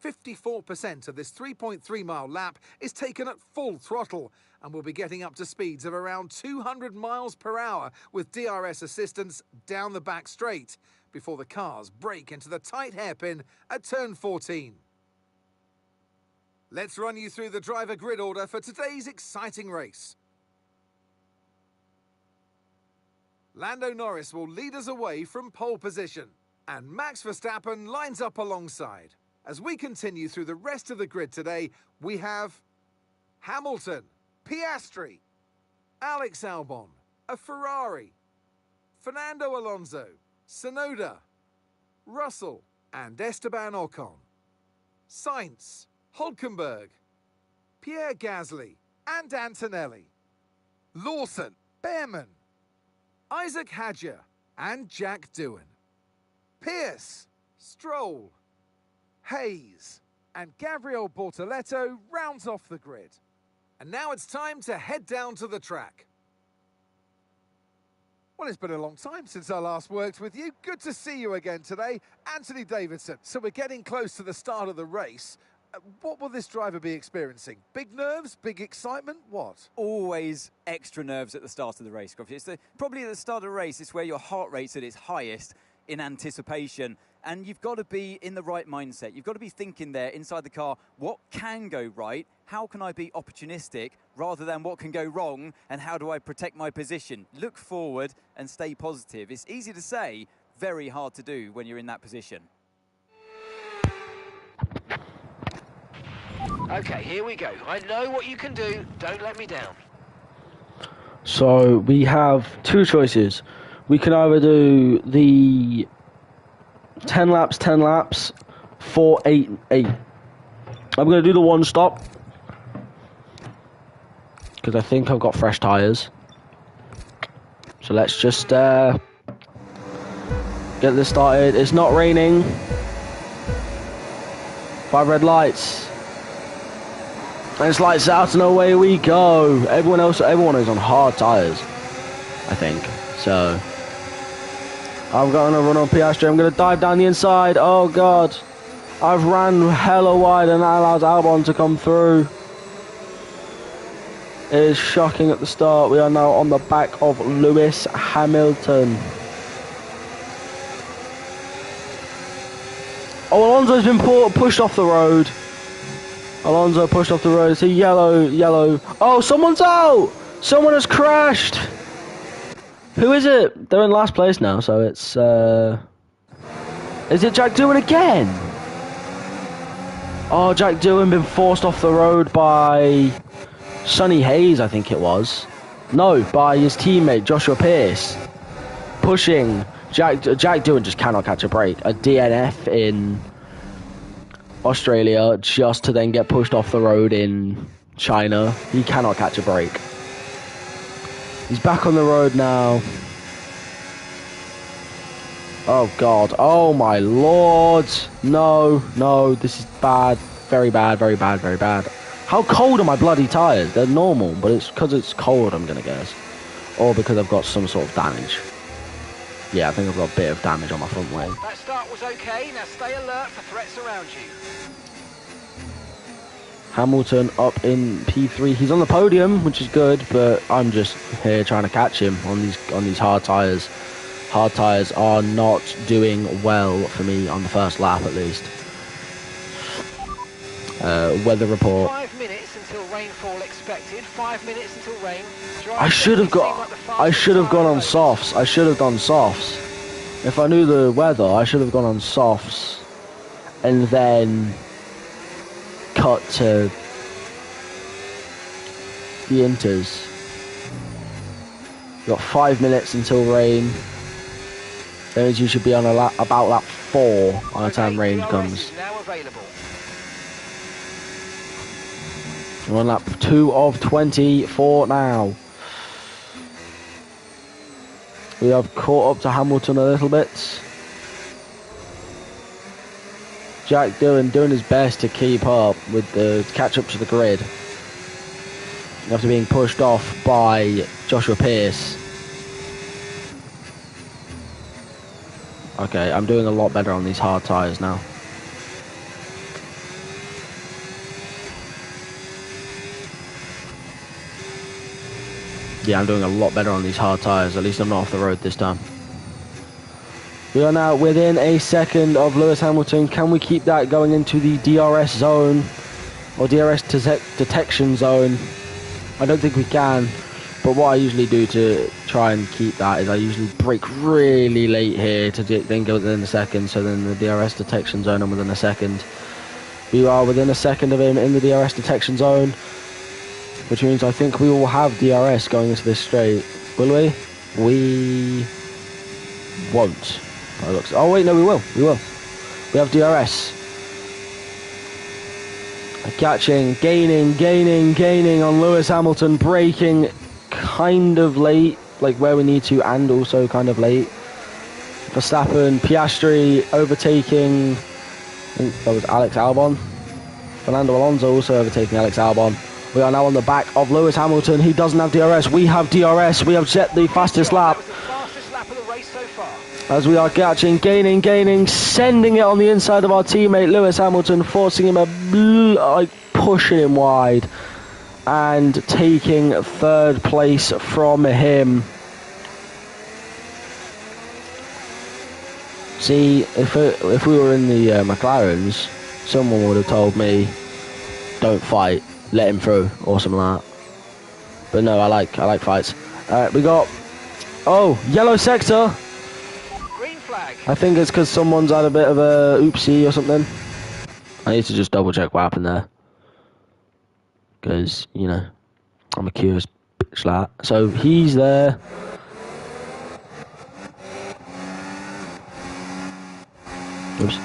54% of this 3.3-mile lap is taken at full throttle, and we'll be getting up to speeds of around 200 miles per hour with DRS assistance down the back straight before the cars break into the tight hairpin at turn 14. Let's run you through the driver grid order for today's exciting race. Lando Norris will lead us away from pole position, and Max Verstappen lines up alongside. As we continue through the rest of the grid today, we have Hamilton, Piastri, Alex Albon, a Ferrari, Fernando Alonso, Tsunoda, Russell, and Esteban Ocon, Sainz, Hülkenberg, Pierre Gasly, and Antonelli, Lawson, Behrman, Isaac Hadjar, and Jack Doohan, Pierce, Stroll, Hayes, and Gabriel Bortoleto rounds off the grid. And now it's time to head down to the track. Well, it's been a long time since I last worked with you. Good to see you again today, Anthony Davidson. So we're getting close to the start of the race. What will this driver be experiencing? Big nerves, big excitement, what? Always extra nerves at the start of the race, Grumpy. It's probably at the start of the race, it's where your heart rate's at its highest in anticipation. And you've got to be in the right mindset. You've got to be thinking there inside the car, what can go right? How can I be opportunistic rather than what can go wrong? And how do I protect my position? Look forward and stay positive. It's easy to say, very hard to do when you're in that position. Okay, here we go. I know what you can do. Don't let me down. So we have two choices. We can either do the 10 laps, 4, 8, 8. I'm going to do the one stop because I think I've got fresh tyres. So let's just get this started. It's not raining. 5 red lights. And it's lights out and away we go. Everyone is on hard tyres, I think. So I'm going to run on Piastri. I'm going to dive down the inside. Oh, God. I've ran hella wide and that allows Albon to come through. It is shocking at the start. We are now on the back of Lewis Hamilton. Oh, Alonso's been pushed off the road. Alonso pushed off the road. It's a yellow. Oh, someone's out! Someone has crashed! Who is it? They're in last place now, so it's... Is it Jack Doohan again? Oh, Jack Doohan been forced off the road by Sonny Hayes, I think it was. No, by his teammate, Joshua Pearce. Pushing. Jack Doohan just cannot catch a break. A DNF in Australia just to then get pushed off the road in China. He cannot catch a break. He's back on the road now. Oh, God. Oh, my Lord. No, this is bad. Very bad. How cold are my bloody tyres? They're normal, but it's because it's cold, I'm going to guess. Or because I've got some sort of damage. Yeah, I think I've got a bit of damage on my front wing. That start was okay. Now stay alert for threats around you. Hamilton up in P3. He's on the podium, which is good, but I'm just here trying to catch him on these hard tyres. Hard tyres are not doing well for me on the first lap, at least. Weather report. 5 minutes until rainfall expected. 5 minutes until rain. I should have gone on softs. I should have done softs. If I knew the weather, I should have gone on softs, and then cut to the inters. You've got 5 minutes until rain. That means you should be on about lap 4 by the time rain comes. Now available. We're on lap 2 of 24 now. We have caught up to Hamilton a little bit. Jack Doohan doing his best to keep up with the catch up to the grid after being pushed off by Joshua Pearce. Okay, I'm doing a lot better on these hard tyres now. Yeah, I'm doing a lot better on these hard tyres. At least I'm not off the road this time. We are now within a second of Lewis Hamilton. Can we keep that going into the DRS zone or DRS detection zone? I don't think we can. But what I usually do to try and keep that is I usually brake really late here to then go within a second. So then the DRS detection zone, I'm within a second. We are within a second of him in the DRS detection zone, which means I think we will have DRS going into this straight. Will we? We won't. Oh wait, no, we will. We have DRS. Catching, gaining on Lewis Hamilton, braking kind of late, like where we need to, and also kind of late. Verstappen, Piastri overtaking, I think that was Alex Albon. Fernando Alonso also overtaking Alex Albon. We are now on the back of Lewis Hamilton. He doesn't have DRS. We have DRS. We have set the fastest lap. That was the fastest lap of the race so far. As we are gaining, sending it on the inside of our teammate Lewis Hamilton, forcing him like pushing him wide, and taking third place from him. See, if we were in the McLarens, someone would have told me, "Don't fight, let him through," or something like that. But no, I like fights. We got yellow sector. Green flag. I think it's because someone's had a bit of a oopsie or something. I need to just double check what happened there, because you know I'm a curious bitch like that. So he's there. Oops.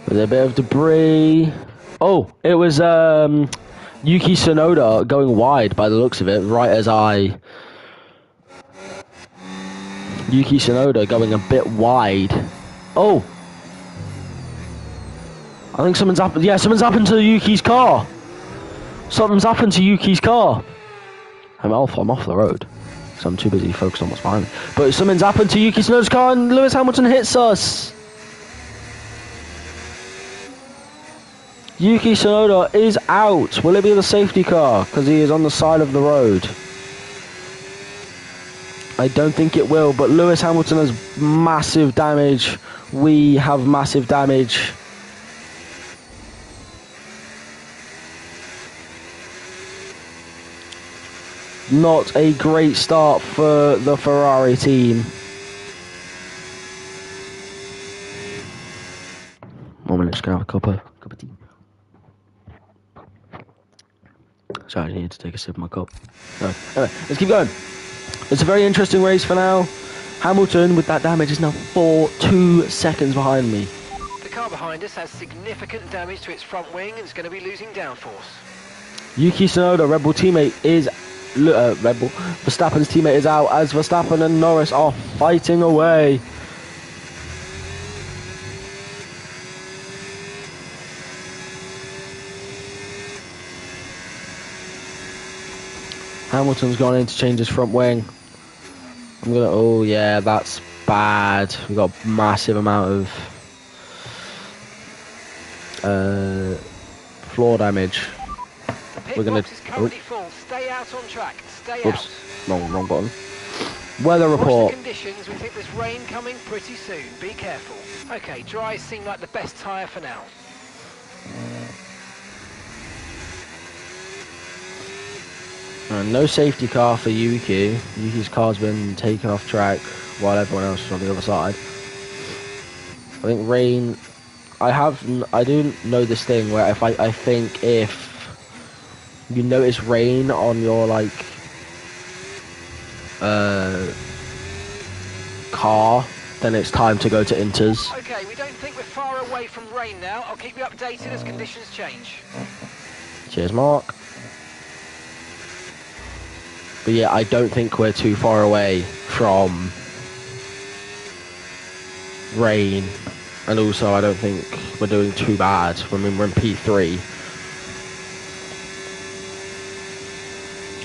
There's a bit of debris. Oh, it was Yuki Tsunoda going wide by the looks of it, right as Yuki Tsunoda going a bit wide. Oh! I think something's happened. Yeah, something's happened to Yuki's car. Something's happened to Yuki's car. I'm off the road. So I'm too busy focused on what's behind me. But something's happened to Yuki Tsunoda's car and Lewis Hamilton hits us. Yuki Tsunoda is out. Will it be the safety car? Because he is on the side of the road. I don't think it will, but Lewis Hamilton has massive damage. We have massive damage. Not a great start for the Ferrari team. 1 minute, just gonna have a cup of tea. Sorry, I need to take a sip of my cup. No. Anyway, let's keep going. It's a very interesting race for now. Hamilton, with that damage, is now 2 seconds behind me. The car behind us has significant damage to its front wing and is going to be losing downforce. Yuki Tsunoda, Red Bull teammate, is Verstappen's teammate is out as Verstappen and Norris are fighting away. Hamilton's gone in to change his front wing. Oh yeah, that's bad. We've got a massive amount of floor damage. We're gonna. Box is currently full. Stay out on track. Stay Oops, out. wrong button. Weather report. Watch the conditions. We think there's rain coming pretty soon. Be careful. Okay, dries seem like the best tyre for now. No safety car for Yuki. Yuki's car's been taken off track while everyone else is on the other side. I think rain. I do know this thing where I think if you notice rain on your car, then it's time to go to Inters. Okay, we don't think we're far away from rain now. I'll keep you updated as conditions change. Cheers, Mark. But yeah, I don't think we're too far away from rain, and also I don't think we're doing too bad. I mean, we're in P3.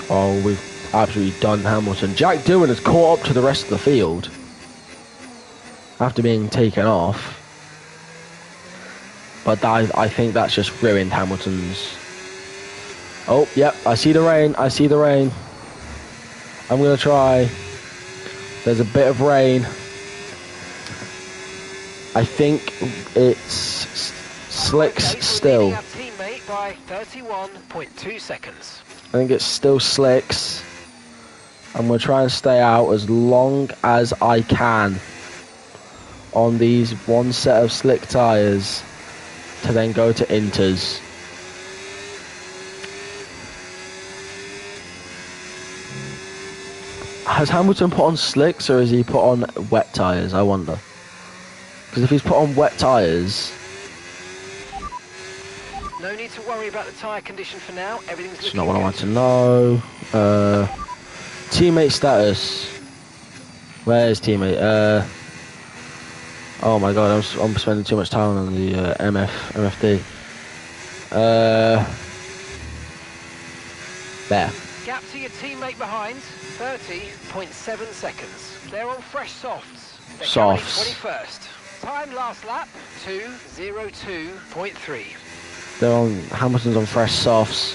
Oh, we've absolutely done Hamilton. Jack Doohan has caught up to the rest of the field after being taken off. But I think that's just ruined Hamilton's. Oh, yep, I see the rain. I'm going to try. There's a bit of rain. I think it's slicks still. Our teammate by 31.2 seconds. I think it's still slicks. I'm going to try and stay out as long as I can on these one set of slick tyres to then go to Inters. Has Hamilton put on slicks or has he put on wet tyres? I wonder. Because if he's put on wet tyres... No need to worry about the tyre condition for now. Everything's That's looking not what I good. want to know. Teammate status. Where's teammate? Oh my god, I'm spending too much time on the MFD. There. Gap to your teammate behind, 30.7 seconds. They're on fresh softs. They're Softs. currently 21st. Time last lap, 2:02.3. They're on, Hamilton's on fresh softs.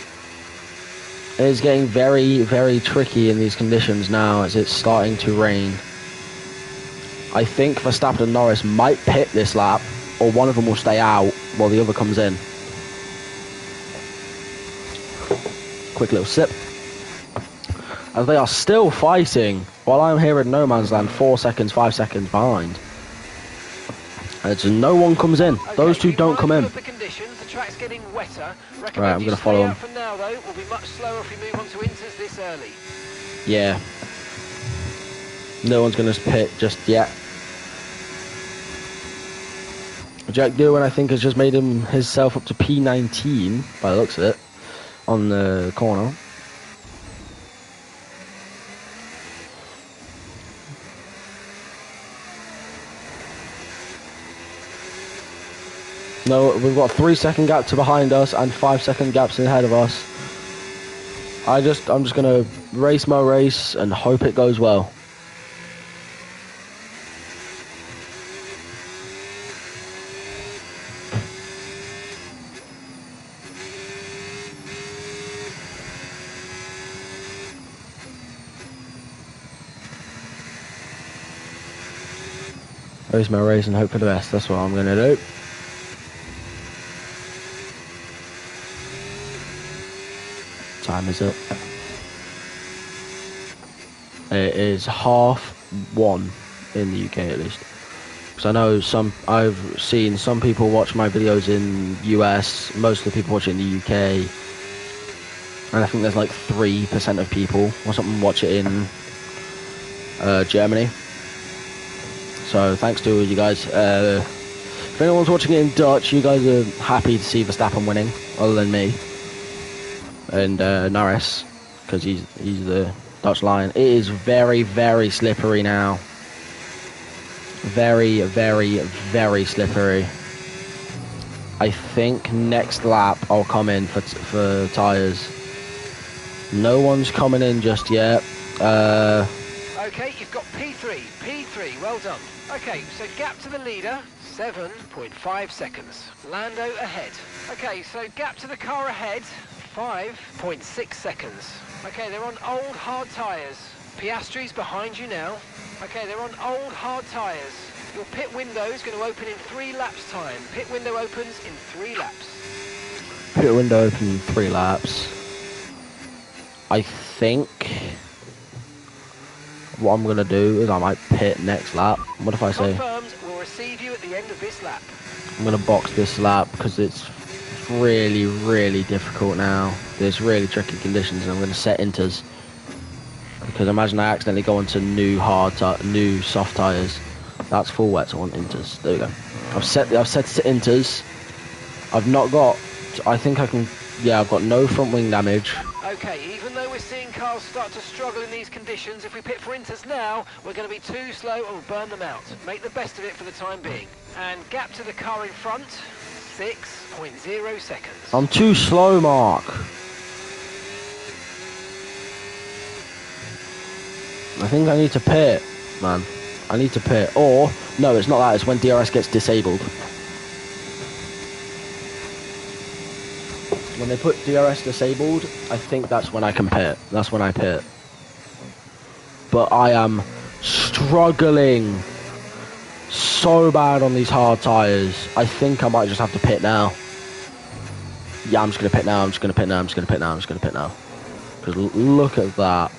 It is getting very, very tricky in these conditions now as it's starting to rain. I think Verstappen and Norris might pit this lap, or one of them will stay out while the other comes in. Quick little sip. As they are still fighting, while I'm here in no man's land, 4 seconds, 5 seconds behind. As no one comes in. Those two don't come in. The conditions, the track's getting wetter. Right, I'm going to follow him. For now, though, we'll be much slower if we move on to inters this early. Yeah. No one's going to pit just yet. Jack Doohan, I think, has just made himself up to P19, by the looks of it, on the corner. No, we've got a 3-second gap to behind us and 5-second gaps ahead of us. I'm just gonna race my race and hope it goes well. Race my race and hope for the best. That's what I'm gonna do. Time is up. It is 1:30 in the UK at least. Because I know I've seen some people watch my videos in US, most of the people watch it in the UK, and I think there's like 3% of people or something watch it in Germany. So thanks to you guys. If anyone's watching it in Dutch, you guys are happy to see Verstappen winning, other than me. And Norris, because he's the Dutch Lion. It is very, very slippery now. Very, very, very slippery. I think next lap I'll come in for tyres. No one's coming in just yet. Okay, you've got P3, well done. Okay, so gap to the leader, 7.5 seconds. Lando ahead. Okay, so gap to the car ahead, 5.6 seconds. Okay, they're on old hard tyres. Piastri's behind you now. Okay, they're on old hard tyres. Your pit window is going to open in 3 laps time. Pit window opens in 3 laps. Pit window open in 3 laps. I think what I'm going to do is I might pit next lap. What if I say? Confirmed, we'll receive you at the end of this lap. I'm going to box this lap because it's really, really difficult now. There's really tricky conditions, and I'm going to set inters because imagine I accidentally go onto new soft tires. That's full wet, so I want inters. There we go. I've set it to inters. I've not got. I think I can. Yeah, I've got no front wing damage. Okay, even though we're seeing cars start to struggle in these conditions, if we pit for inters now, we're going to be too slow and we'll burn them out. Make the best of it for the time being. And gap to the car in front, 6.0 seconds. I'm too slow, Mark. I think I need to pit, man. I need to pit. Or, no, it's not that. It's when DRS gets disabled. When they put DRS disabled, I think that's when I can pit. That's when I pit. But I am struggling so bad on these hard tyres. I think I might just have to pit now. Yeah, I'm just going to pit now. I'm just going to pit now. I'm just going to pit now. I'm just going to pit now. Because look at that.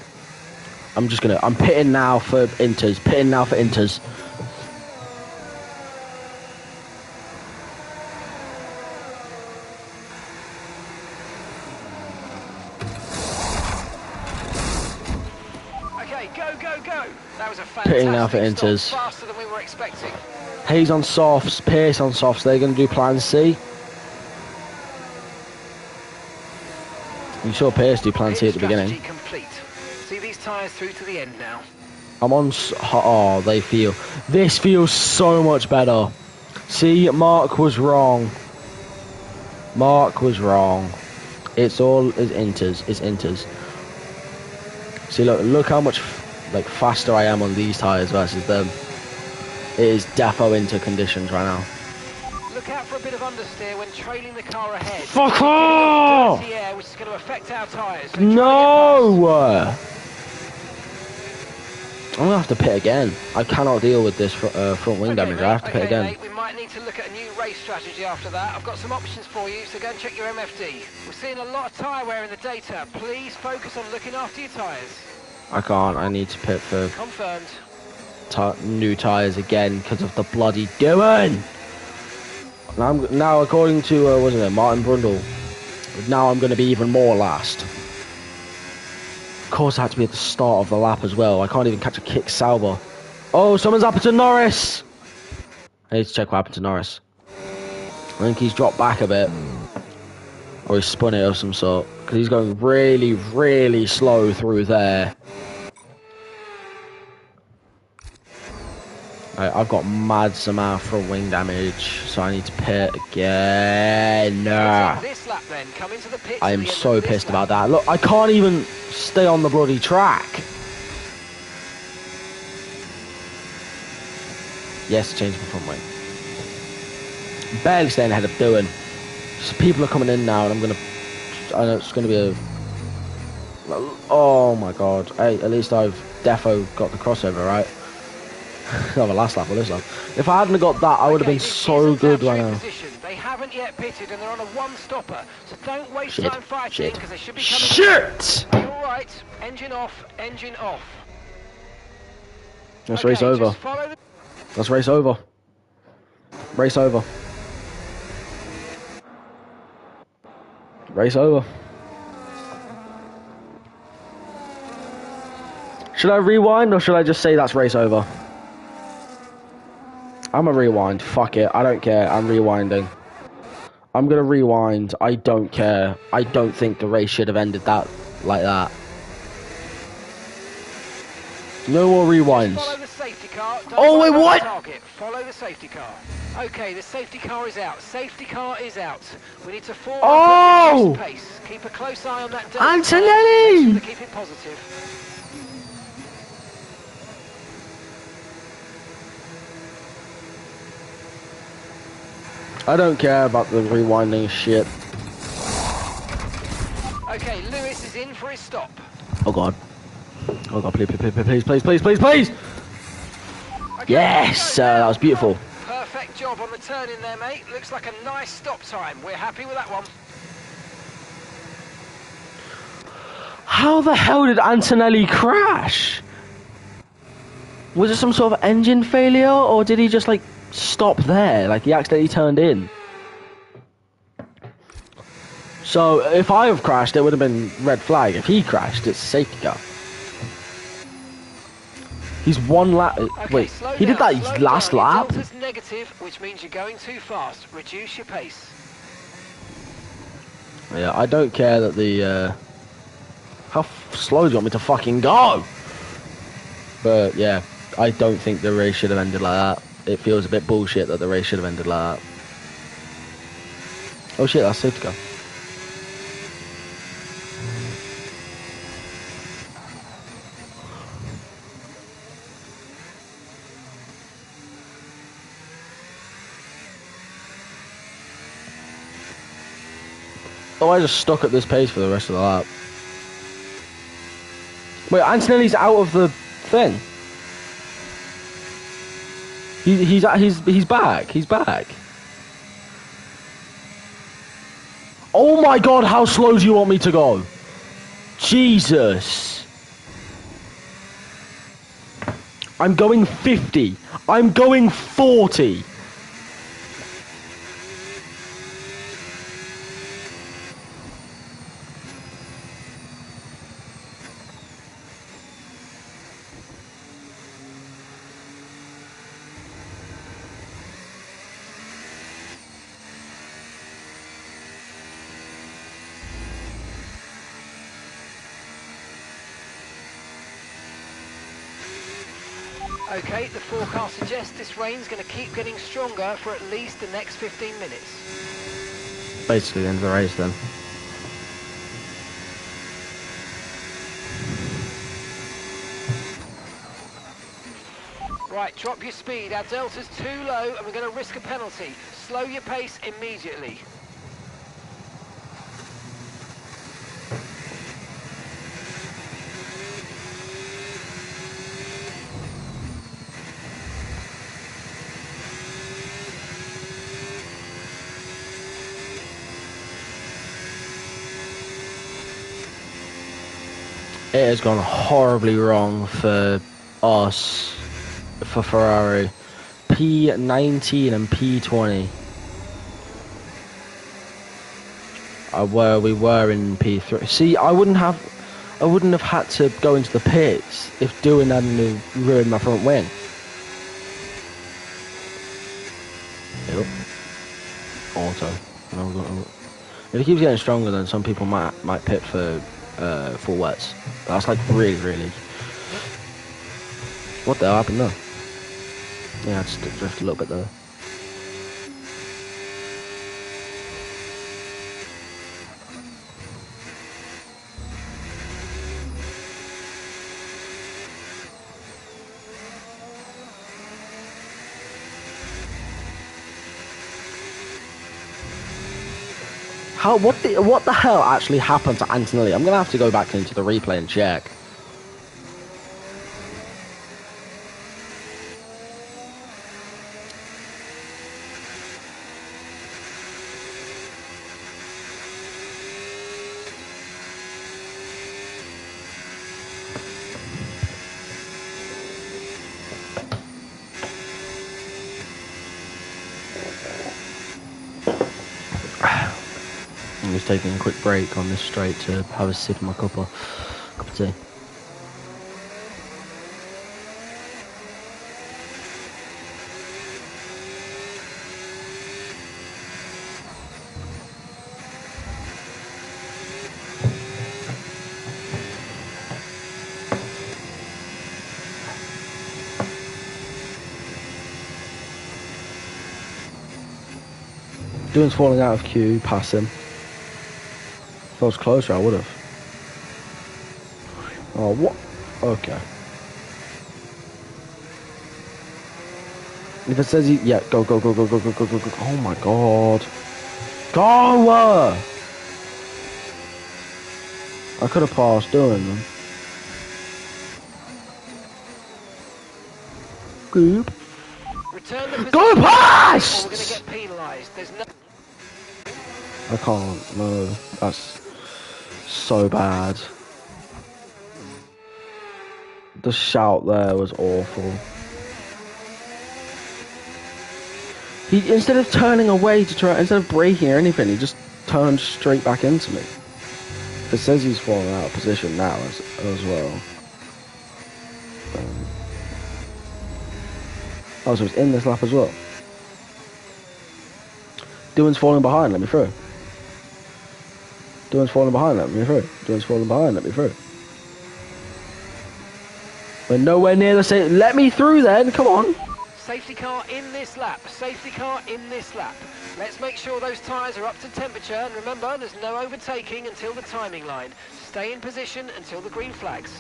I'm pitting now for inters. Pitting now for inters. Okay, go. That was a Pitting now for fantastic inters. stop, faster than we were expecting. Hayes on softs, Pierce on softs. They're going to do plan C. You saw Pierce do plan C at the beginning. Complete. See these tyres through to the end now. I'm on. Oh, this feels so much better. See, Mark was wrong. It's inters. It's inters. See, look how much like faster I am on these tyres versus them. It is defo into conditions right now. Look out for a bit of understeer when trailing the car ahead. Fuck off! Dirty air, which is going to affect our tyres. So No! I'm gonna have to pit again. I cannot deal with this front wing damage. Mate, I have to pit again. Mate, we might need to look at a new race strategy after that. I've got some options for you, so go and check your MFD. We're seeing a lot of tyre wear in the data. Please focus on looking after your tyres. I can't. I need to pit for Confirmed. new tyres again because of the bloody doing. Now according to wasn't it Martin Brundle, now I'm going to be even more last. Of course, I had to be at the start of the lap as well. I can't even catch a kick salvo. Oh, something's happened to Norris. I need to check what happened to Norris. I think he's dropped back a bit, or he's spun it of some sort because he's going really, really slow through there. I've got mad amount for wing damage, so I need to pit again. This lap, then. Come into the pits I am so pissed about that. Look, I can't even stay on the bloody track. Yes, change my front wing. Barely staying ahead of doing. So people are coming in now, and I know it's gonna be a. Oh my god! Hey, at least I've defo got the crossover right. Not the last lap or this lap. If I hadn't got that, I would have been so good right now. They haven't yet pitted and they're on a one-stopper, so don't waste time fighting because they should be coming. Shit! Are you all right? Engine off. Engine off. Let's race over. Let's race over. Race over. Race over. Should I rewind or should I just say that's race over? I'm gonna rewind. Fuck it. I don't care. I'm rewinding. I'm gonna rewind. I don't care. I don't think the race should have ended that like that. No more rewinds. Follow the safety car. Oh wait, what? Follow the safety car. Okay, the safety car is out. Safety car is out. We need to form up the pace. Keep a close eye on that. Antonelli! Make sure to keep it positive. I don't care about the rewinding shit. Okay, Lewis is in for his stop. Oh god. Oh god, please. Okay, yes, that was beautiful. Perfect job on the turn in there, mate. Looks like a nice stop time. We're happy with that one. How the hell did Antonelli crash? Was it some sort of engine failure, or did he just like stop there? Like he accidentally turned in. So if I have crashed, it would have been red flag. If he crashed, it's safety car. He's one lap. Okay, wait, he did that last lap? Delta's negative, which means you're going too fast. Reduce your pace. Yeah, I don't care that the. How slow do you want me to fucking go? But yeah, I don't think the race should have ended like that. It feels a bit bullshit that the race should have ended like that. Oh shit, that's safety car. Oh, I just stuck at this pace for the rest of the lap. Wait, Antonelli's out of the thing. He's back. He's back. Oh my god, how slow do you want me to go? Jesus. I'm going 50. I'm going 40. Okay, the forecast suggests this rain's going to keep getting stronger for at least the next 15 minutes. Basically the end of the race then. Drop your speed, our delta's too low and we're going to risk a penalty. Slow your pace immediately. It has gone horribly wrong for us, for Ferrari. P19 and P20. We were in P3. See, I wouldn't have had to go into the pits if doing that hadn't ruined my front wing. Yep. Auto. If it keeps getting stronger, then some people might pit for full wets. That's like really. What the hell happened there? Yeah, I just drifted a little bit there. What the hell actually happened to Antonelli? I'm gonna have to go back into the replay and check. I'm just taking a quick break on this straight to have a sip of my cup of tea. Dylan's falling out of queue, pass him. If I was closer, I would have. Oh, what? Okay. If it says yeah, go. Oh my god. Go! I could have passed doing them. Goop. Return the Go past! or we're going to get penalised. There's no... I can't, no. That's so bad. The shout there was awful. He, instead of turning away to try, instead of braking or anything, he just turned straight back into me. It says he's falling out of position now as well. Oh, so it's in this lap as well. Dylan's falling behind, let me through. Dylan's falling behind, let me through. Dylan's falling behind, let me through. We're nowhere near the same. Let me through then, come on. Safety car in this lap. Safety car in this lap. Let's make sure those tyres are up to temperature. And remember, there's no overtaking until the timing line. Stay in position until the green flags.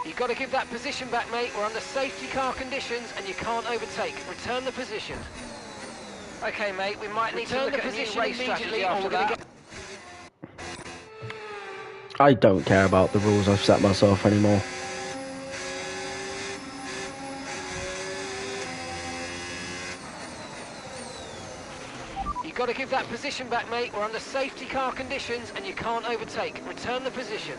You've got to give that position back, mate. We're under safety car conditions and you can't overtake. Return the position. Okay, mate, we might need to look at a new race strategy after that. I don't care about the rules I've set myself anymore. You've got to give that position back, mate. We're under safety car conditions and you can't overtake. Return the position.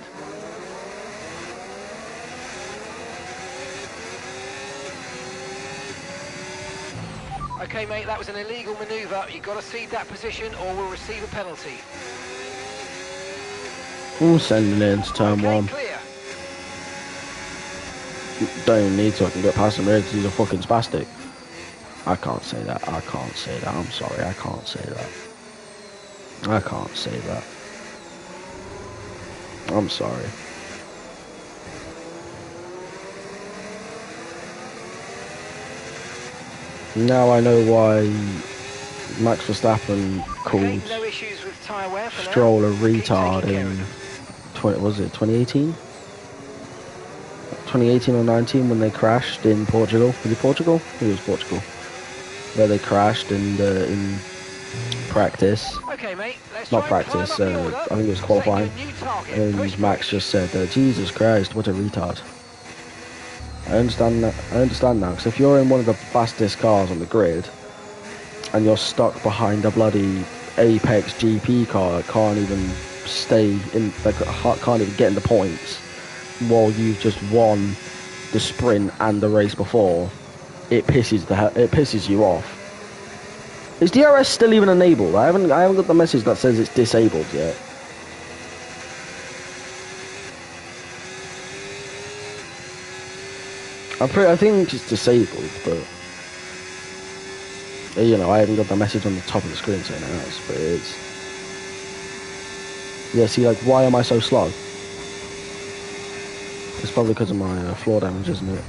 Okay, mate, that was an illegal manoeuvre. You've got to cede that position or we'll receive a penalty. I'm sending it into turn one. Clear. Don't even need to, I can get past him here because he's a fucking spastic. I can't say that. I can't say that. I'm sorry. I can't say that. I can't say that. I'm sorry. Now I know why Max Verstappen called Okay, no issues with tyre wear for now. Stroll a We'll keep retard taking care in of them. was it 2018? 2018 or 19 when they crashed in Portugal. Was it Portugal? I think it was Portugal. Where they crashed in practice. Okay, mate, let's Not try and climb practice, up the order. I think it was Set qualifying. you a new target. And Push, Max push. just said, Jesus Christ, what a retard. I understand that. I understand now, because if you're in one of the fastest cars on the grid, and you're stuck behind a bloody Apex GP car that can't even stay in, that can't even get in the points, while you've just won the sprint and the race before, it pisses you off. Is DRS still even enabled? I haven't got the message that says it's disabled yet. I think it's disabled, but you know, I haven't got the message on the top of the screen saying it has, but it is. Yeah, see, like, why am I so slow? It's probably because of my floor damage, isn't it?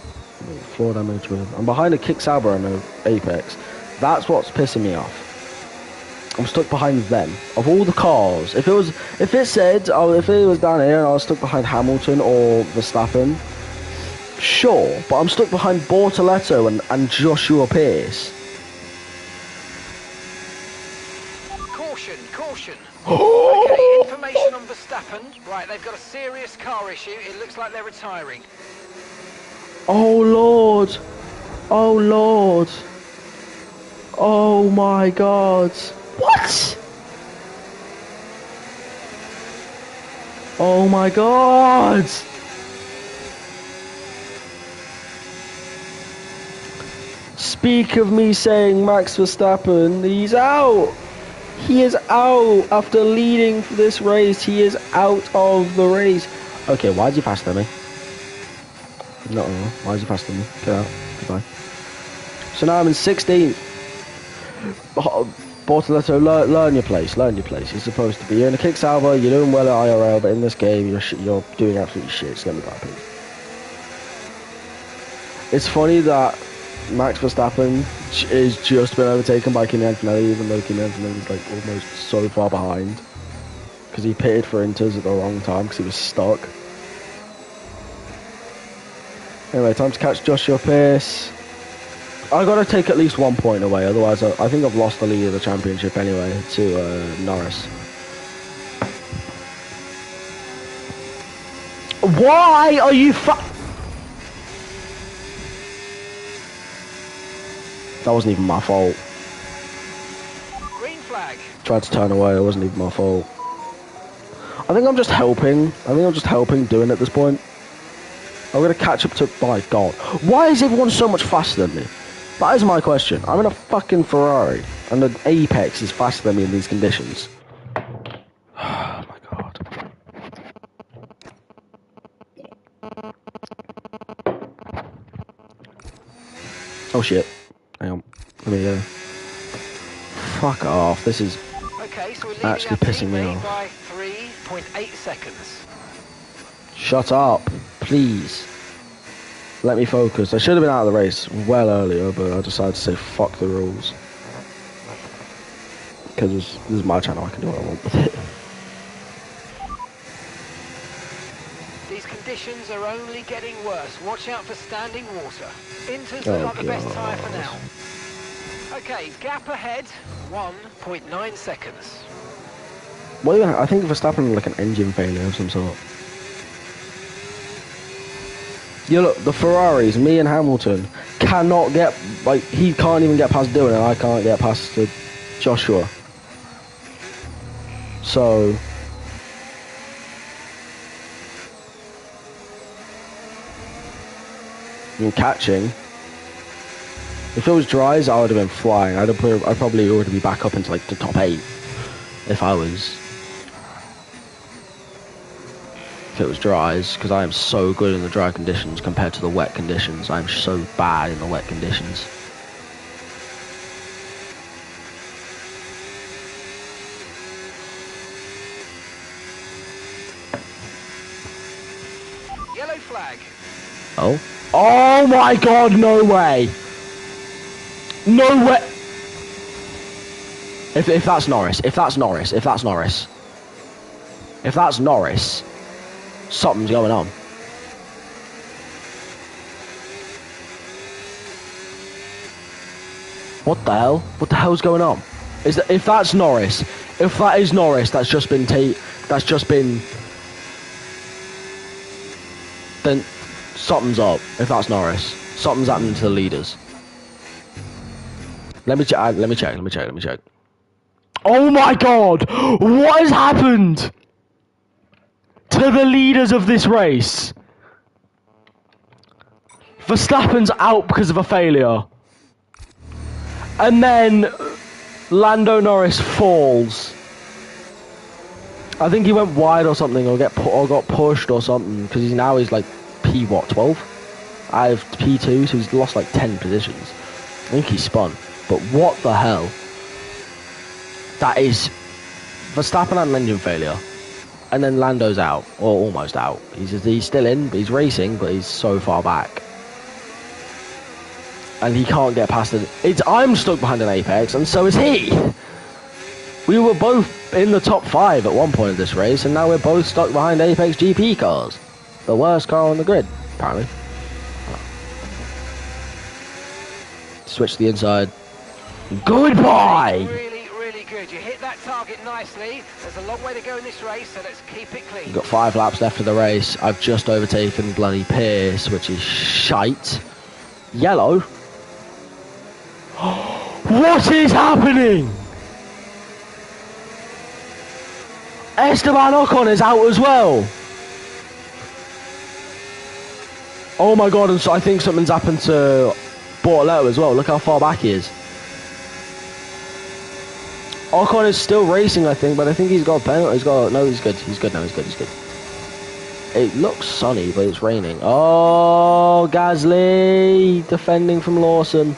Floor damage with... I'm behind a Kick Sauber and a Apex. That's what's pissing me off. I'm stuck behind them. Of all the cars, if it was down here and I was stuck behind Hamilton or Verstappen, sure, but I'm stuck behind Bortoletto and Joshua Pearce. Caution. Okay, information on Verstappen. Right, they've got a serious car issue. It looks like they're retiring. Oh Lord. Oh Lord. Oh my God. What? Oh my God. Speak of me saying Max Verstappen, he's out. He is out after leading for this race. He is out of the race. Okay, why'd you pass to me? No, why'd you pass to me? Get out. Goodbye. So now I'm in 16th. Bortoletto, learn your place. Learn your place. You're supposed to be. You're in a Kick Sauber. You're doing well at IRL, but in this game, you're doing absolutely shit. So let me back, please. It's funny that Max Verstappen is just been overtaken by Kimi Antonelli, even though Kimi Antonelli is like almost so far behind because he pitted for Inters at the wrong time because he was stuck. Anyway, time to catch Joshua Pearce. I gotta take at least 1 point away, otherwise I think I've lost the lead of the championship anyway to Norris. Why are you That wasn't even my fault. Green flag. Tried to turn away, it wasn't even my fault. I think I'm just helping. Doing at this point. I'm gonna catch up to... My God. Why is everyone so much faster than me? That is my question. I'm in a fucking Ferrari, and the Apex is faster than me in these conditions. Oh my God. Oh shit. Hang on. Let me fuck off. This is Okay, so we're leading actually our pissing me teammate off. by 3.8 seconds. Shut up, please. Let me focus. I should have been out of the race well earlier, but I decided to say fuck the rules. Because this is my channel, I can do what I want with it. These conditions are only getting worse. Watch out for standing water. Inters Oh, look like the best God. tyre for now. Okay, gap ahead, 1.9 seconds. What even? I think Verstappen like an engine failure of some sort. You look, the Ferraris, me and Hamilton, cannot get, like, he can't even get past Dylan and I can't get past Joshua. So... I'm catching. If it was dries, I would have been flying. I'd probably already be back up into like the top 8 if I was. If it was dries, because I am so good in the dry conditions compared to the wet conditions. I am so bad in the wet conditions. Yellow flag. Oh. Oh my God, no way. No way. If that's Norris, if that's Norris, if that's Norris. If that's Norris, something's going on. What the hell? What the hell's going on? If that's Norris, if that is Norris, then something's up. If that's Norris, something's happening to the leaders. Let me check. Oh my God! What has happened to the leaders of this race? Verstappen's out because of a failure. And then Lando Norris falls. I think he went wide or something, or got pushed or something, because he's like P what, 12? I have P2, so he's lost like 10 positions. I think he spun. But what the hell? That is... Verstappen had an engine failure. And then Lando's out, or almost out. He's still in, but he's racing, but he's so far back. And he can't get past it. I'm stuck behind an Apex, and so is he. We were both in the top 5 at one point of this race, and now we're both stuck behind Apex GP cars. The worst car on the grid, apparently. Switch to the inside. Goodbye! Really good. You hit that target nicely. There's a long way to go in this race, so let's keep it clean. We've got 5 laps left of the race. I've just overtaken bloody Pierce, which is shite. Yellow. What is happening? Esteban Ocon is out as well. Oh my God, and so I think something's happened to Bortoletto as well. Look how far back he is. Ocon is still racing, I think, but I think he's got a penalty. No, he's good. He's good now. He's good. It looks sunny, but it's raining. Oh, Gasly defending from Lawson.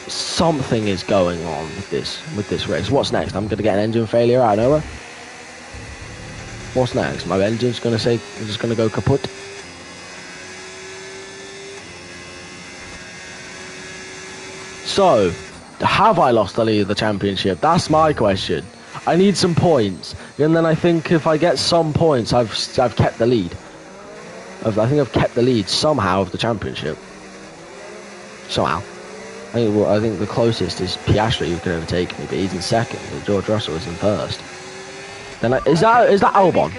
Something is going on with this race. What's next? I'm gonna get an engine failure out of nowhere. What's next? My engine's gonna say I'm just gonna go kaput. So, have I lost the lead of the championship? That's my question. I need some points, and then I think if I get some points, I've kept the lead. I think I've kept the lead somehow of the championship. Somehow. I think the closest is Piastri, who can overtake me, but he's in second, and George Russell is in first. Then is that Albon?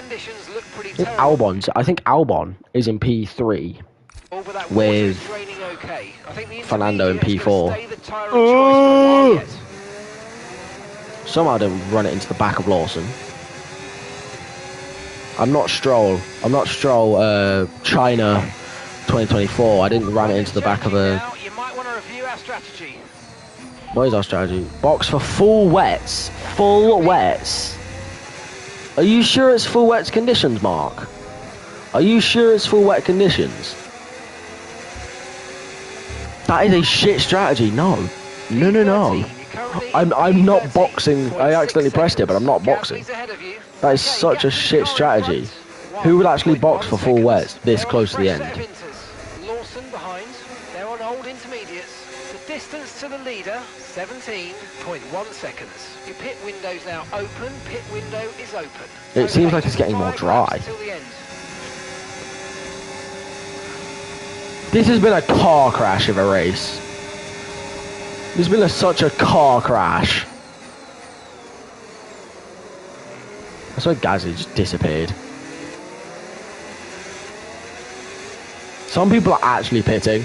I think Albon is in P3 with Fernando in P4. Somehow I didn't run it into the back of Lawson. I'm not Stroll. China 2024. I didn't run it into the back of a... Strategy. What is our strategy? Box for full wets. Full wets. Are you sure it's full wets conditions, Mark? Are you sure it's full wet conditions? That is a shit strategy. No. I'm not boxing. I accidentally pressed it, but I'm not boxing. That is such a shit strategy. Who would actually box for full wets this close to the end? Lawson behind. They're on old intermediates. Distance to the leader, 17.1 seconds. Your pit window's now open. Pit window is open. It seems like it's getting more dry. This has been a car crash of a race. There's been such a car crash. I swear Gasly just disappeared. Some people are actually pitting.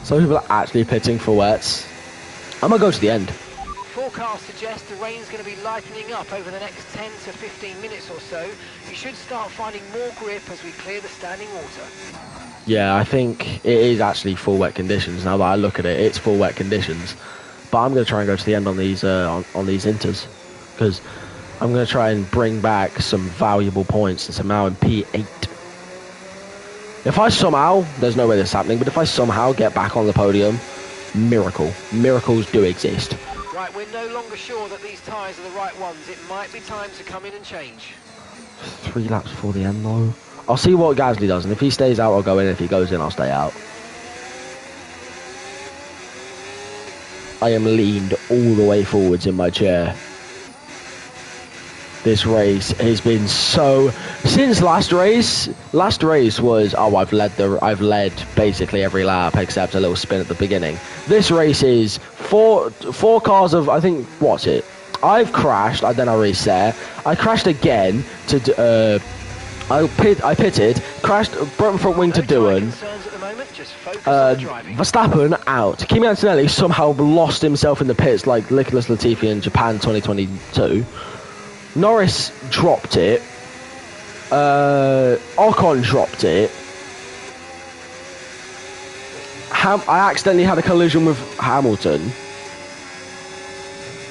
Some people are actually pitting for wets. I'm going to go to the end. Forecasts suggest the rain's going to be lightening up over the next 10 to 15 minutes or so. You should start finding more grip as we clear the standing water. Yeah, I think it is actually full wet conditions. Now that I look at it, it's full wet conditions. But I'm going to try and go to the end on these inters, because I'm going to try and bring back some valuable points, and somehow in P8. If I somehow, there's no way this is happening, but if I somehow get back on the podium, miracle. Miracles do exist. Right, we're no longer sure that these tyres are the right ones. It might be time to come in and change. 3 laps before the end, though. I'll see what Gasly does, and if he stays out, I'll go in. If he goes in, I'll stay out. I am leaned all the way forwards in my chair. This race has been so... Since last race was, oh, I've led basically every lap except a little spin at the beginning. This race is four cars of, I think, what's it? I've crashed, and then I reset. I crashed again to, I pitted, crashed, broke my front wing to Doohan. Verstappen out. Kimi Antonelli somehow lost himself in the pits like Nicholas Latifi in Japan 2022. Norris dropped it. Ocon dropped it. I accidentally had a collision with Hamilton.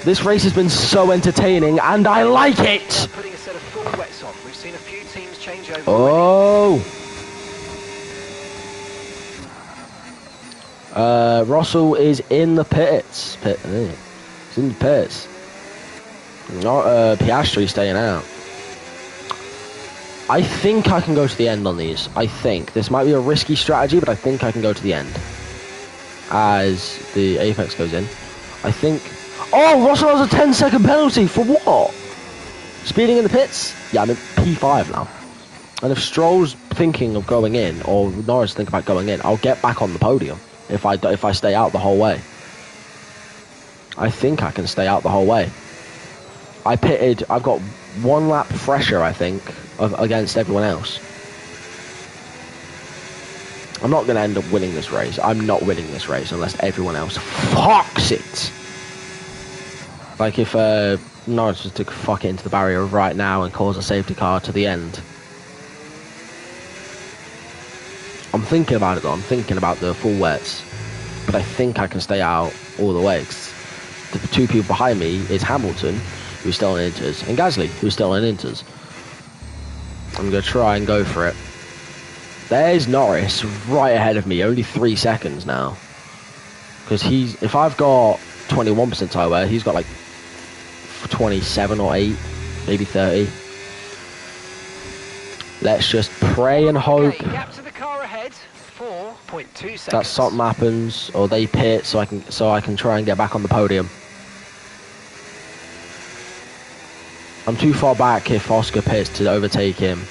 This race has been so entertaining, and I like it. Putting a set of full wets on. We've seen a few teams change over. Oh. Russell is in the pits. He's in the pits. Not Piastri staying out. I think I can go to the end on these. I think. This might be a risky strategy, but I think I can go to the end. As the apex goes in. I think... Oh, Russell has a 10-second penalty. For what? Speeding in the pits? Yeah, I'm in P5 now. And if Stroll's thinking of going in, or Norris think about going in, I'll get back on the podium if I stay out the whole way. I think I can stay out the whole way. I pitted, I've got 1 lap fresher, I think, against everyone else. I'm not going to end up winning this race. I'm not winning this race unless everyone else fucks it. Like if Norris was to fuck it into the barrier right now and cause a safety car to the end. I'm thinking about it though. I'm thinking about the full wets. But I think I can stay out all the way. 'Cause the 2 people behind me is Hamilton, who's still in Inters, and Gasly, who's still in Inters. I'm going to try and go for it. There's Norris right ahead of me, only 3 seconds now. Because if I've got 21% tyre wear, he's got like 27 or 8, maybe 30. Let's just pray and hope. Okay, gap to the car ahead, 4.2 seconds. That something happens, or they pit, so I can try and get back on the podium. I'm too far back if Oscar pits to overtake him.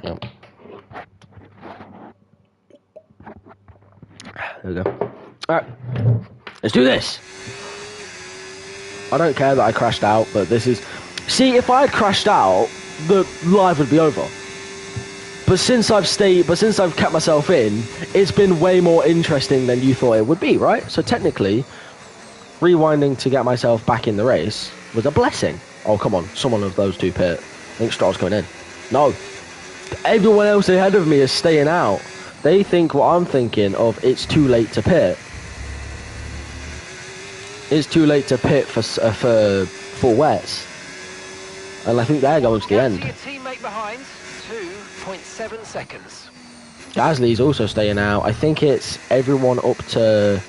Yep. There we go. Alright. Let's do this. I don't care that I crashed out, but this is... See, if I had crashed out, the live would be over. But since I've kept myself in, it's been way more interesting than you thought it would be, right? So technically, rewinding to get myself back in the race was a blessing. Oh, come on. Someone of those 2 pit. I think Stroll's coming in. No. Everyone else ahead of me is staying out. They think what I'm thinking of, it's too late to pit. It's too late to pit for full wets. And I think they're going to the end. Your teammate behind, 2.7 seconds. Gasly's also staying out. I think it's everyone up to...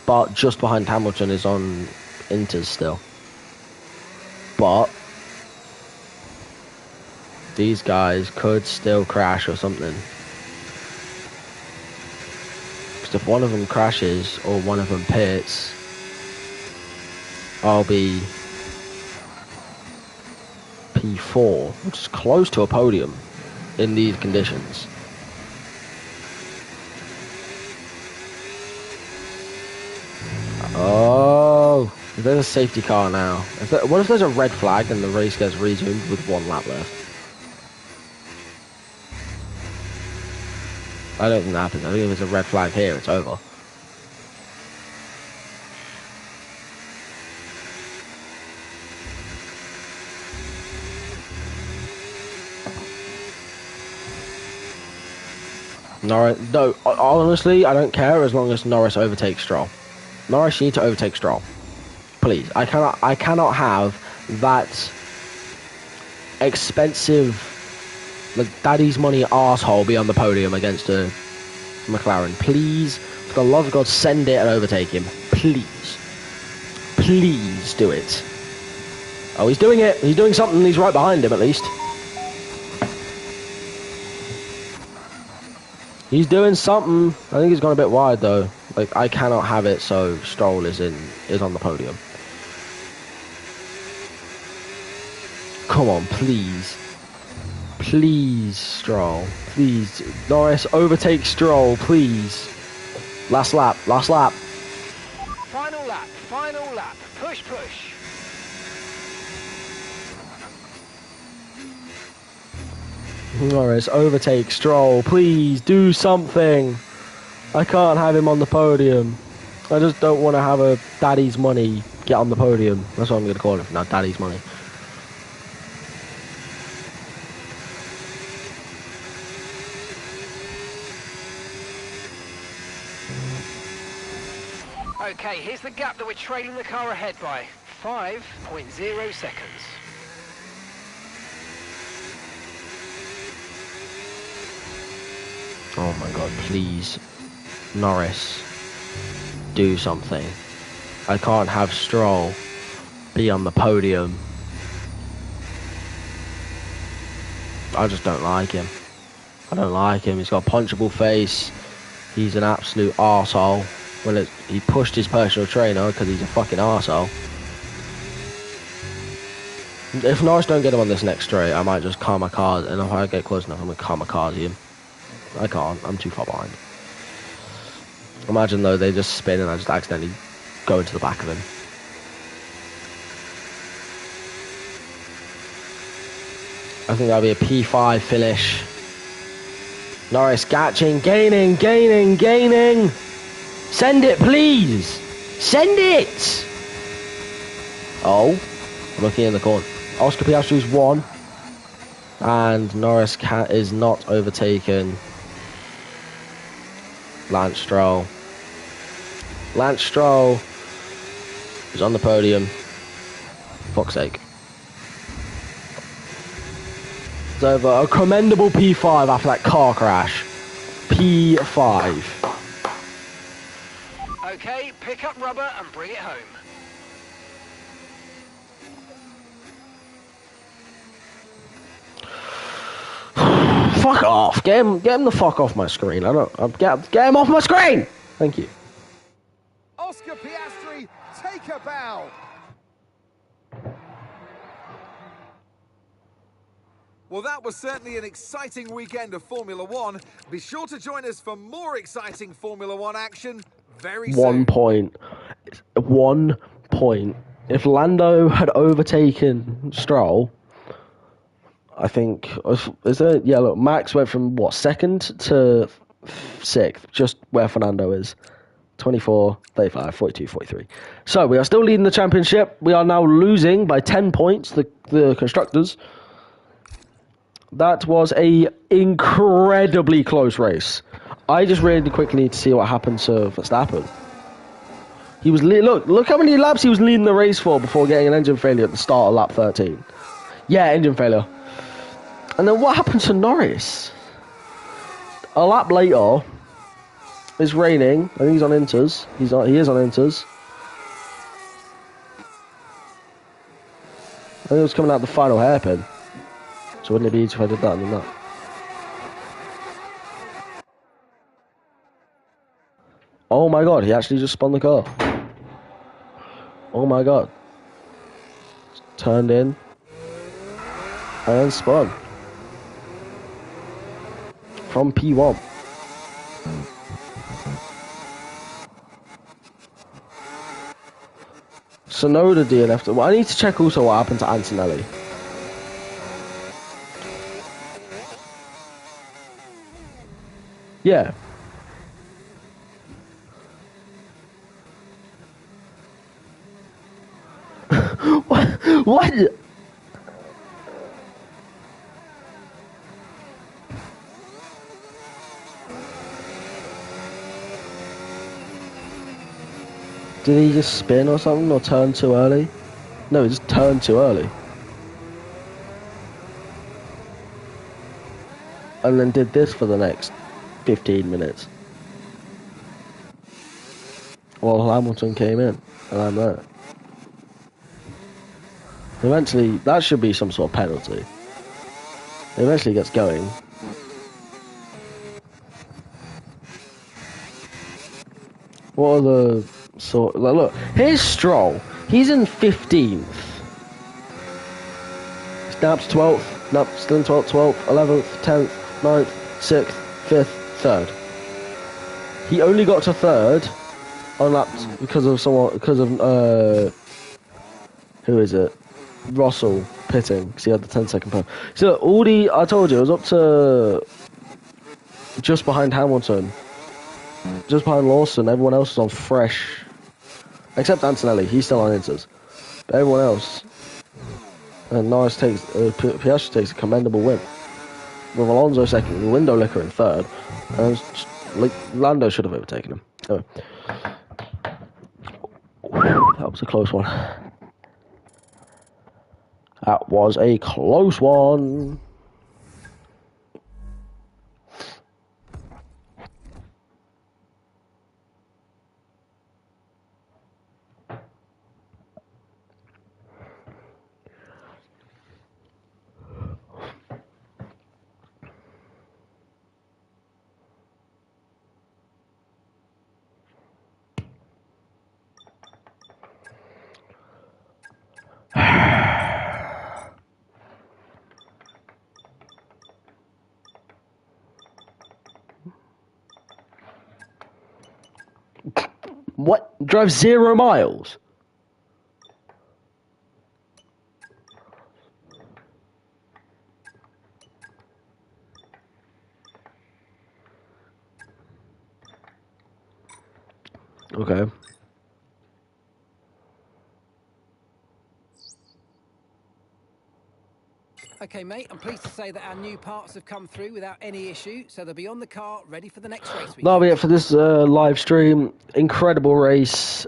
But just behind Hamilton is on Inters still. But... these guys could still crash or something. Because if one of them crashes or one of them pits, I'll be P4, which is close to a podium in these conditions. Oh, there's a safety car now. What if there's a red flag and the race gets resumed with 1 lap left? I don't think that happens. I think if there's a red flag here, it's over. Norris, no, honestly, I don't care as long as Norris overtakes Stroll. Norris, you need to overtake Stroll. Please. I cannot have that expensive, like, daddy's money arsehole be on the podium against a McLaren. Please, for the love of God, send it and overtake him. Please. Please do it. Oh, he's doing it. He's doing something. He's right behind him, at least. He's doing something. I think he's gone a bit wide, though. Like, I cannot have it, so Stroll is on the podium. Come on, please. Please, Stroll. Please. Norris, overtake Stroll, please. Last lap, last lap. Final lap, final lap. Push, push. Norris, overtake Stroll, please do something. I can't have him on the podium. I just don't want to have a daddy's money get on the podium. That's what I'm going to call it from now, daddy's money. Okay, here's the gap that we're trailing the car ahead by. 5.0 seconds. Oh my god, please. Norris, do something. I can't have Stroll be on the podium. I just don't like him. I don't like him. He's got a punchable face. He's an absolute arsehole. Well, he pushed his personal trainer because he's a fucking arsehole. If Norris don't get him on this next straight, I might just kamikaze. And if I get close enough, I'm going to kamikaze him. I can't. I'm too far behind. Imagine, though, they just spin and I just accidentally go into the back of him. I think that'll be a P5 finish. Norris catching, gaining. Send it, please. Send it. Oh, I'm looking in the corner. Oscar Piastri's won. And Norris is not overtaken Lance Stroll. Lance Stroll is on the podium. Fuck's sake. It's over. A commendable P5 after that car crash. P5. Okay, pick up rubber and bring it home. Fuck off. Get him the fuck off my screen. Get him off my screen. Thank you. Oscar Piastri, take a bow. Well, that was certainly an exciting weekend of Formula One. Be sure to join us for more exciting Formula One action very soon. 1 point. 1 point. If Lando had overtaken Stroll, I think, is there? Yeah, look, Max went from what, second to sixth, just where Fernando is. 24, 35, 42, 43. So we are still leading the championship. We are now losing by 10 points, the constructors. That was a incredibly close race. I just really quickly need to see what happened to Verstappen. He was look how many laps he was leading the race for before getting an engine failure at the start of lap 13. Yeah, engine failure. And then what happened to Norris? A lap later, it's raining. I think he's on inters. He is on inters. I think it was coming out the final hairpin. So wouldn't it be easier if I did that than that? Oh my god, he actually just spun the car. Oh my god. Turned in. And spun. From P1. Sonoda DNF. Well, I need to check also what happened to Antonelli. Yeah. What? Did he just spin or something, or turn too early? No, he just turned too early. And then did this for the next 15 minutes. Well, Hamilton came in, and I'm there. Eventually, that should be some sort of penalty. He eventually gets going. What are the sort? Like, look, here's Stroll. He's in 15th. Snaps 12th. Nope, still in 12th, 11th, 10th, 9th, 6th, 5th, 3rd. He only got to 3rd on laps because of who is it? Russell pitting because he had the 10-second penalty. So I told you, it was up to just behind Hamilton, just behind Lawson. Everyone else was on fresh, except Antonelli. He's still on inters, but everyone else. And Norris Piastri takes a commendable win with Alonso second, the window licker in 3rd, and Lando should have overtaken him. Anyway. That was a close one. That was a close one. What? Drive 0 miles? Okay. Okay, mate, I'm pleased to say that our new parts have come through without any issue, so they'll be on the car, ready for the next race week. That'll be it for this live stream. Incredible race.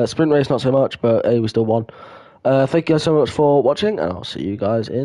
Sprint race, not so much, but hey, we still won. Thank you guys so much for watching, and I'll see you guys in